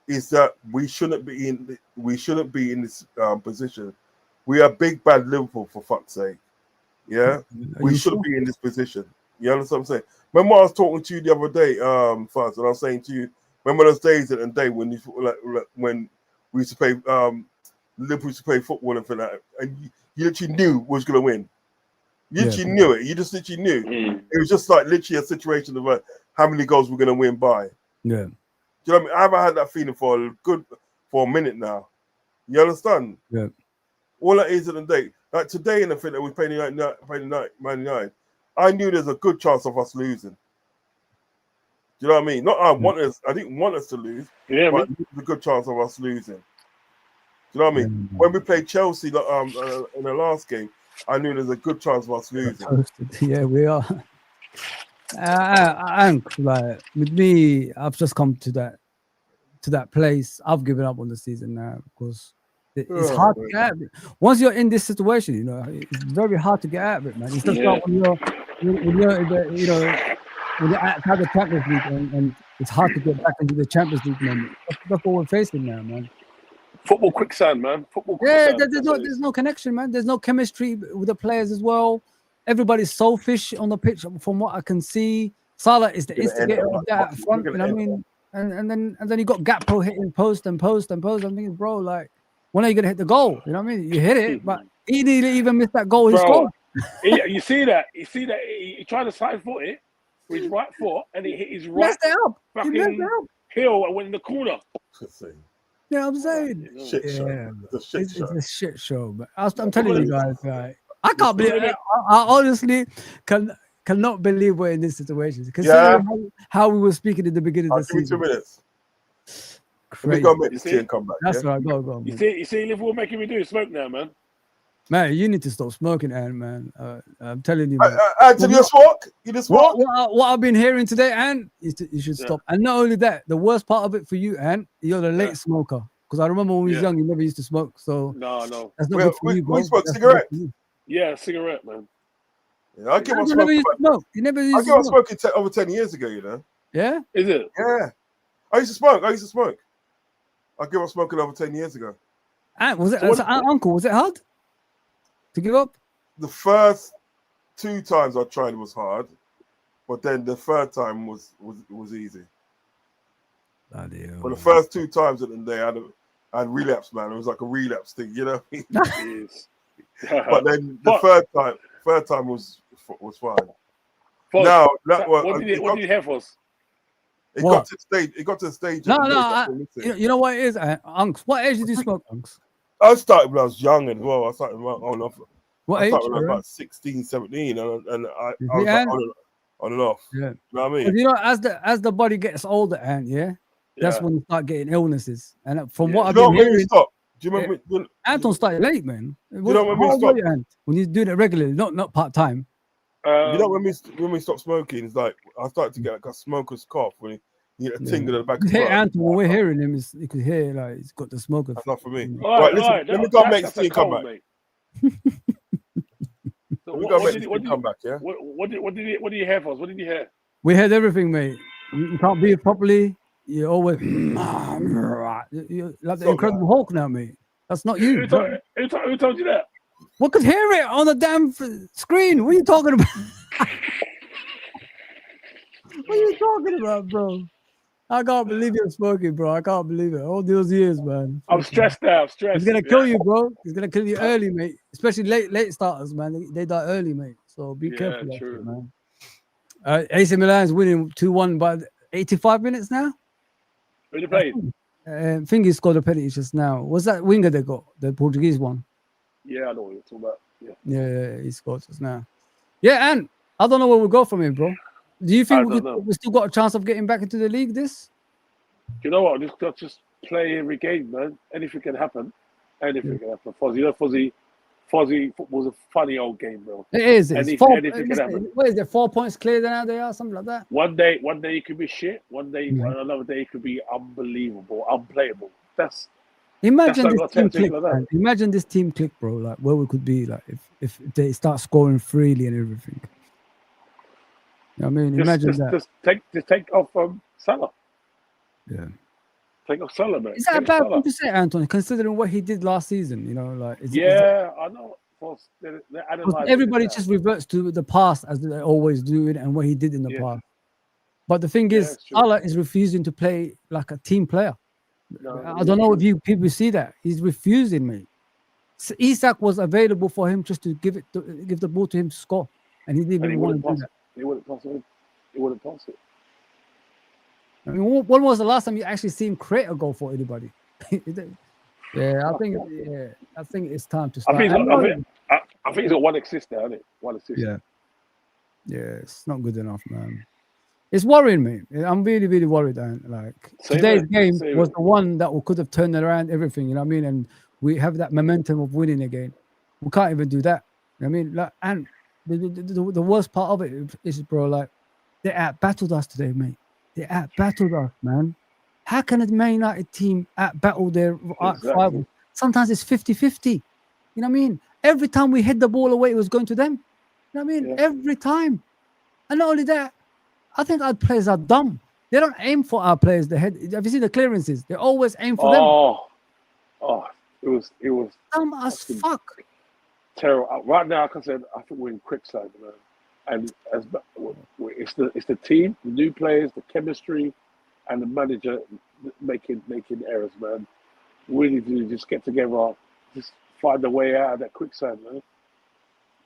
is that we shouldn't be in this position. We are big bad Liverpool, for fuck's sake. Yeah, we shouldn't be in this position. You understand what I'm saying? Remember, I was talking to you the other day, Foz, and I was saying to you, remember those days in the day when when we used to play Liverpool used to play football and for that, and you literally knew who was going to win. You literally knew it. You just literally knew. It was just like literally a situation of how many goals we're going to win by. Yeah. Do you know what I mean? I haven't had that feeling for a minute now. You understand? Yeah. All that is in the day. Like today in the thing that we played Man United, I knew there's a good chance of us losing. Do you know what I mean? I didn't want us to lose. Yeah, but there's a good chance of us losing. Do you know what I mean? When we played Chelsea in the last game, I knew there's a good chance of us losing. Yeah, we are. Like with me, I've just come to that place. I've given up on the season now because it's hard to get out of it. Once you're in this situation, you know, it's very hard to get out of it, man. It's just like when you're at the Champions League and it's hard to get back into the Champions League moment. That's what we're facing now, man. Football quicksand, man. There's no connection, man. There's no chemistry with the players as well. Everybody's selfish on the pitch, from what I can see. Salah is the instigator of that front. You know what I mean? And then you got Gakpo hitting post. I'm thinking, bro, like, when are you gonna hit the goal? You know what I mean? You hit it, but he didn't even miss that goal. He scored. You see that? He tried to side foot it with his right foot, and he hit his right fucking heel and went in the corner. You know what I'm saying? It's a shit show. But I'm telling you guys, like, I can't believe it. I honestly cannot believe we're in this situation. Considering how we were speaking in the beginning of the season. 2 minutes. Let me go make this tea and come back. That's right. Go. You see, Liverpool making me do smoke now, man. Man, you need to stop smoking, Ant, man. I'm telling you, man. Anton, you smoke? You just smoke? What I've been hearing today, Ant, you should stop. And not only that, the worst part of it for you, Ant, you're the late smoker. Because I remember when we was young, you never used to smoke. So no. That's not good for you, bro. We smoke cigarette. Yeah, cigarette, man. Yeah, I give up smoking. You never used I gave up smoking over 10 years ago, you know. Yeah? Is it? Yeah. I used to smoke. I gave up smoking over 10 years ago. And was it Uncle? Was it hard to give up? The first 2 times I tried was hard, but then the third time was easy. But the first 2 times at the day, I had relapse, man. It was like a relapse thing, you know. But then the third time was fine. Now what did you have for us? It got to the stage. No. You know what it is, Unks? What age did you smoke, Unks? I started when I was young as well. I started when I was about 16, 17, and I was like on and off. Yeah. You know what I mean? You know, as the body gets older, and that's when you start getting illnesses. And from what I've been hearing, do you remember when Anton started late, man? You know when we stopped? When you're doing it regularly, not part time. You know when we stopped smoking, it's like I started to get like a smoker's cough when you get a tingle in the back. Hey, Anton, when we're hearing him, you could hear like he's got the smoker. That's not for me. Right, listen, let me go make this thing come back. What did you have for us? What did you have? We had everything, mate. You can't breathe properly. You always you're like the Incredible Hulk now, mate. That's not you. Who told you that? We could hear it on the damn screen. What are you talking about? What are you talking about, bro? I can't believe you're smoking, bro. I can't believe it. All those years, man. I'm stressed out. I'm stressed. He's gonna kill you, bro. He's gonna kill you early, mate. Especially late starters, man. They die early, mate. So be careful, Yeah, true. Man. AC Milan's winning 2-1 by 85 minutes now. Who you played? I think he scored a penalty just now. Was that winger they got? The Portuguese one? Yeah, I know what you're talking about. Yeah, he scored just now. Yeah, and I don't know where we go from here, bro. Do you think we still got a chance of getting back into the league? You know what? Just play every game, man. Anything can happen. Anything can happen. Fozi football's a funny old game, bro. It is. Anything can happen. What is it? 4 points clear now they are, something like that. One day it could be shit. Another day it could be unbelievable, unplayable. Imagine this team click. Like imagine this team click, bro. Like where we could be, like if they start scoring freely and everything. You know what I mean, imagine that. Just take off Salah. Yeah. Take off Salah, man. Is that a bad thing to say, Anton? Considering what he did last season, you know, like I know. Everybody just reverts to the past as they always do it and what he did in the past. But the thing is, Salah is refusing to play like a team player. No, I don't know if people see that. He's refusing, mate. So Isak was available for him just to give the ball to him to score, and he didn't even want to do that. He wouldn't pass it. He wouldn't pass it. I mean, when was the last time you actually see him create a goal for anybody? I think it's time to start. I think he's got one assist there, hasn't it? One assist. Yeah, it's not good enough, man. It's worrying me. I'm really, really worried. Like today's game was the one that we could have turned around everything. You know what I mean? And we have that momentum of winning again. We can't even do that. You know what I mean? Like, and the worst part of it is, bro, like they out-battled us today, mate. They out-battled us, man. How can a Man United team out-battle their rival? Sometimes it's 50-50. You know what I mean? Every time we hit the ball away, it was going to them. You know what I mean? Yeah. Every time. And not only that, I think our players are dumb. They don't aim for our players. Have you seen the clearances? They always aim for them. It was dumb as fuck. Terrible. Right now, like I said, I think we're in quicksand, man. And it's the team, the new players, the chemistry, and the manager making errors, man. We need to just get together, just find a way out of that quicksand, man.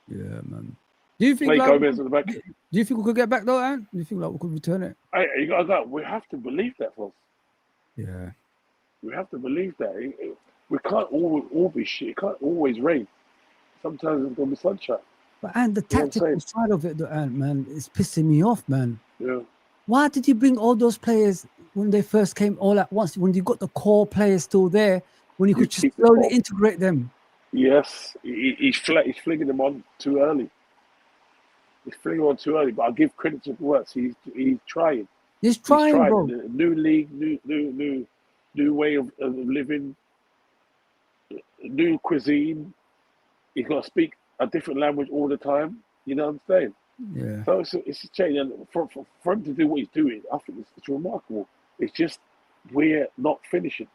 Yeah, man. Do you think Gomez at the back? Do you think we could get back though, Ant? Do you think we could return it? You got that. We have to believe that, Foz. Yeah. We have to believe that. We can't all be shit. It can't always rain. Sometimes it's gonna be sunshine. But the tactical side of it, though, Ant, man, it's pissing me off, man. Yeah. Why did you bring all those players when they first came all at once? When you got the core players still there, when you could just slowly integrate them? Yes, he's flinging them on too early. He's flinging on too early, but I'll give credit to works. He's trying. He's trying, bro. New league, new way of living, new cuisine. He's got to speak a different language all the time. You know what I'm saying? Yeah. So it's a change, and for him to do what he's doing, I think it's remarkable. It's just we're not finishing.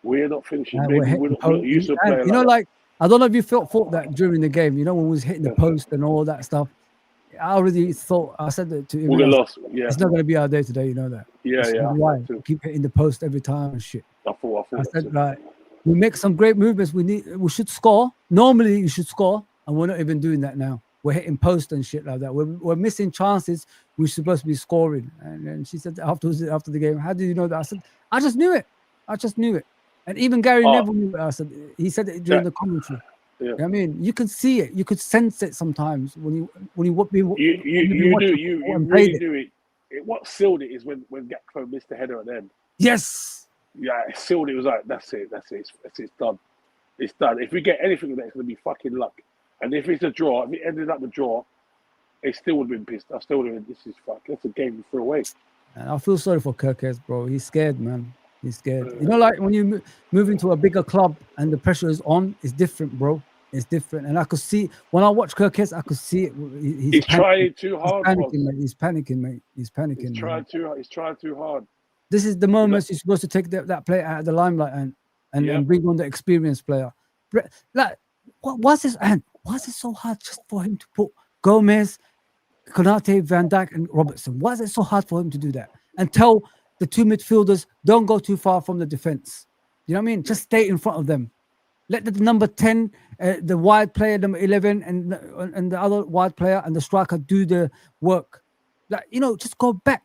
We're not finishing. Maybe we're not used to playing. You know, like I don't know if you thought that during the game. You know, when we was hitting the post and all that stuff. I already thought. I said that to him. We're lost. Yeah. It's not going to be our day today. You know that. Yeah, why? Keep hitting the post every time and shit. I thought. I said like, we make some great movements. We should score. Normally, you should score, and we're not even doing that now. We're hitting post and shit like that. We're missing chances. We're supposed to be scoring. And then she said after the game, how did you know that? I said, I just knew it. And even Gary Neville knew it. I said, he said it during the commentary. Yeah. You know what I mean, you can see it. You could sense it sometimes when you really do it. What sealed it is when Gakpo missed the header at the end. Yes. Yeah, it sealed it. It was like, that's it. It's done. It's done. If we get anything of that, it's going to be fucking luck. And if it's a draw, if it ended up a draw, it still would have been pissed. I still would have been, this is fuck. That's a game we threw away. And I feel sorry for Kirkes, bro. He's scared, man. He's scared. You know, like when you move into a bigger club and the pressure is on, it's different, bro. It's different, and I could see when I watch Kirkes, I could see it. He's trying too hard. He's panicking, mate. He's panicking. He's trying too hard. This is the moment you're supposed to take that player out of the limelight and bring on the experienced player. Like, why's this? And why is it so hard just for him to put Gomez, Konate, Van Dijk, and Robertson? Why is it so hard for him to do that? And tell the two midfielders, don't go too far from the defense. You know what I mean? Just stay in front of them. Let the number 10, the wide player, number 11, and the other wide player and the striker do the work. Like, you know, just go back,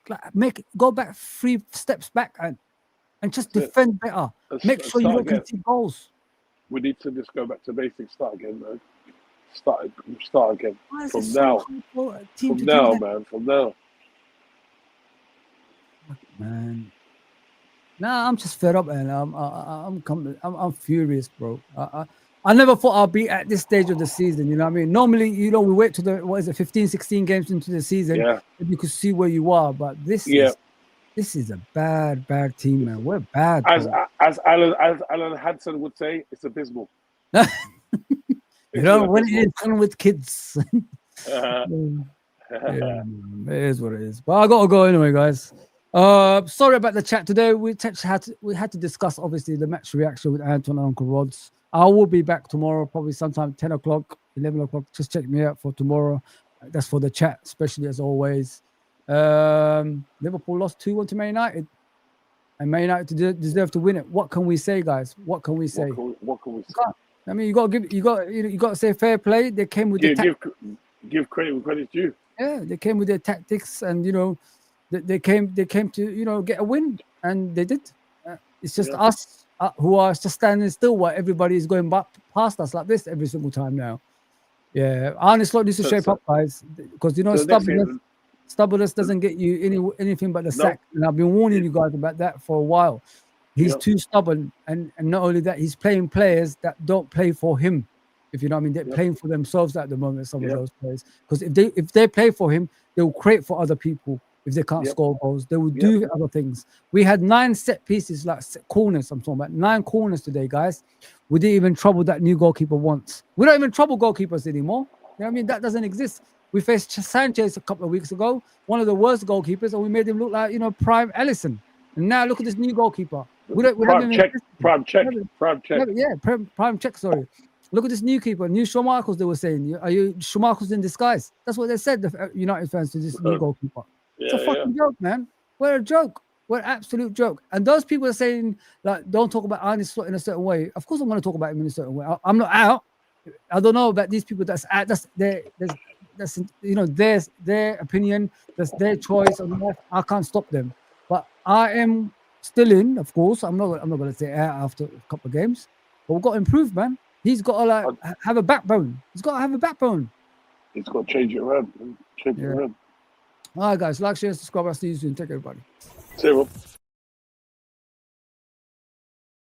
go back 3 steps back and just defend better. Make sure you don't concede goals. We need to just go back to basics. Start again, man. Start again. From now. Man. Nah, I'm just fed up, man. I'm furious, bro. I never thought I'd be at this stage of the season. You know what I mean? Normally, you know, we wait to the 15, 16 games into the season, and you could see where you are. But this is a bad team, man. We're bad. As Alan Hansen would say, it's abysmal. You know, when it is fun with kids. Yeah, it is what it is. But I gotta go anyway, guys. Sorry about the chat today. We had to discuss obviously the match reaction with Anton and Uncle Rodz. I will be back tomorrow, probably sometime 10 o'clock, 11 o'clock. Just check me out for tomorrow. That's for the chat, especially as always. Liverpool lost 2-1 to Man United, and Man United deserve to win it. What can we say, guys? What can we say? What can we say? I mean, you got to say fair play. They came with give credit where credit's due. Yeah, they came with their tactics, and you know, they came to, you know, get a win, and they did. It's just us who are just standing still while everybody is going past us like this every single time now. Yeah, Arne Slot needs to shape up, guys, because you know, stubbornness doesn't get you anything but the sack. And I've been warning you guys about that for a while. He's too stubborn, and not only that, he's playing players that don't play for him. If you know what I mean, they're playing for themselves at the moment. Some of those players, because if they play for him, they will create for other people. If they can't score goals, they will do other things. We had 9 set pieces, like corners. I'm talking about 9 corners today, guys. We didn't even trouble that new goalkeeper once. We don't even trouble goalkeepers anymore. You know what I mean? That doesn't exist. We faced Sanchez a couple of weeks ago, one of the worst goalkeepers, and we made him look like, you know, prime Alisson. And now look at this new goalkeeper. Prime check. Sorry. Look at this new keeper, new Schmeichels. They were saying, are you Schmeichels in disguise? That's what they said, the United fans, to this new goalkeeper. It's a fucking joke, man. We're a joke. We're an absolute joke. And those people are saying, like, don't talk about Arne Slot in a certain way. Of course, I'm going to talk about him in a certain way. I'm not out. I don't know about these people that's out. That's you know, their opinion. That's their choice. I can't stop them. But I am still in. Of course, I'm not going to say out after a couple of games. But we've got to improve, man. He's got to have a backbone. He's got to have a backbone. He's got to change it around. Change it around. All right, guys. Like, share, subscribe. I'll see you soon. Take care, everybody. See you.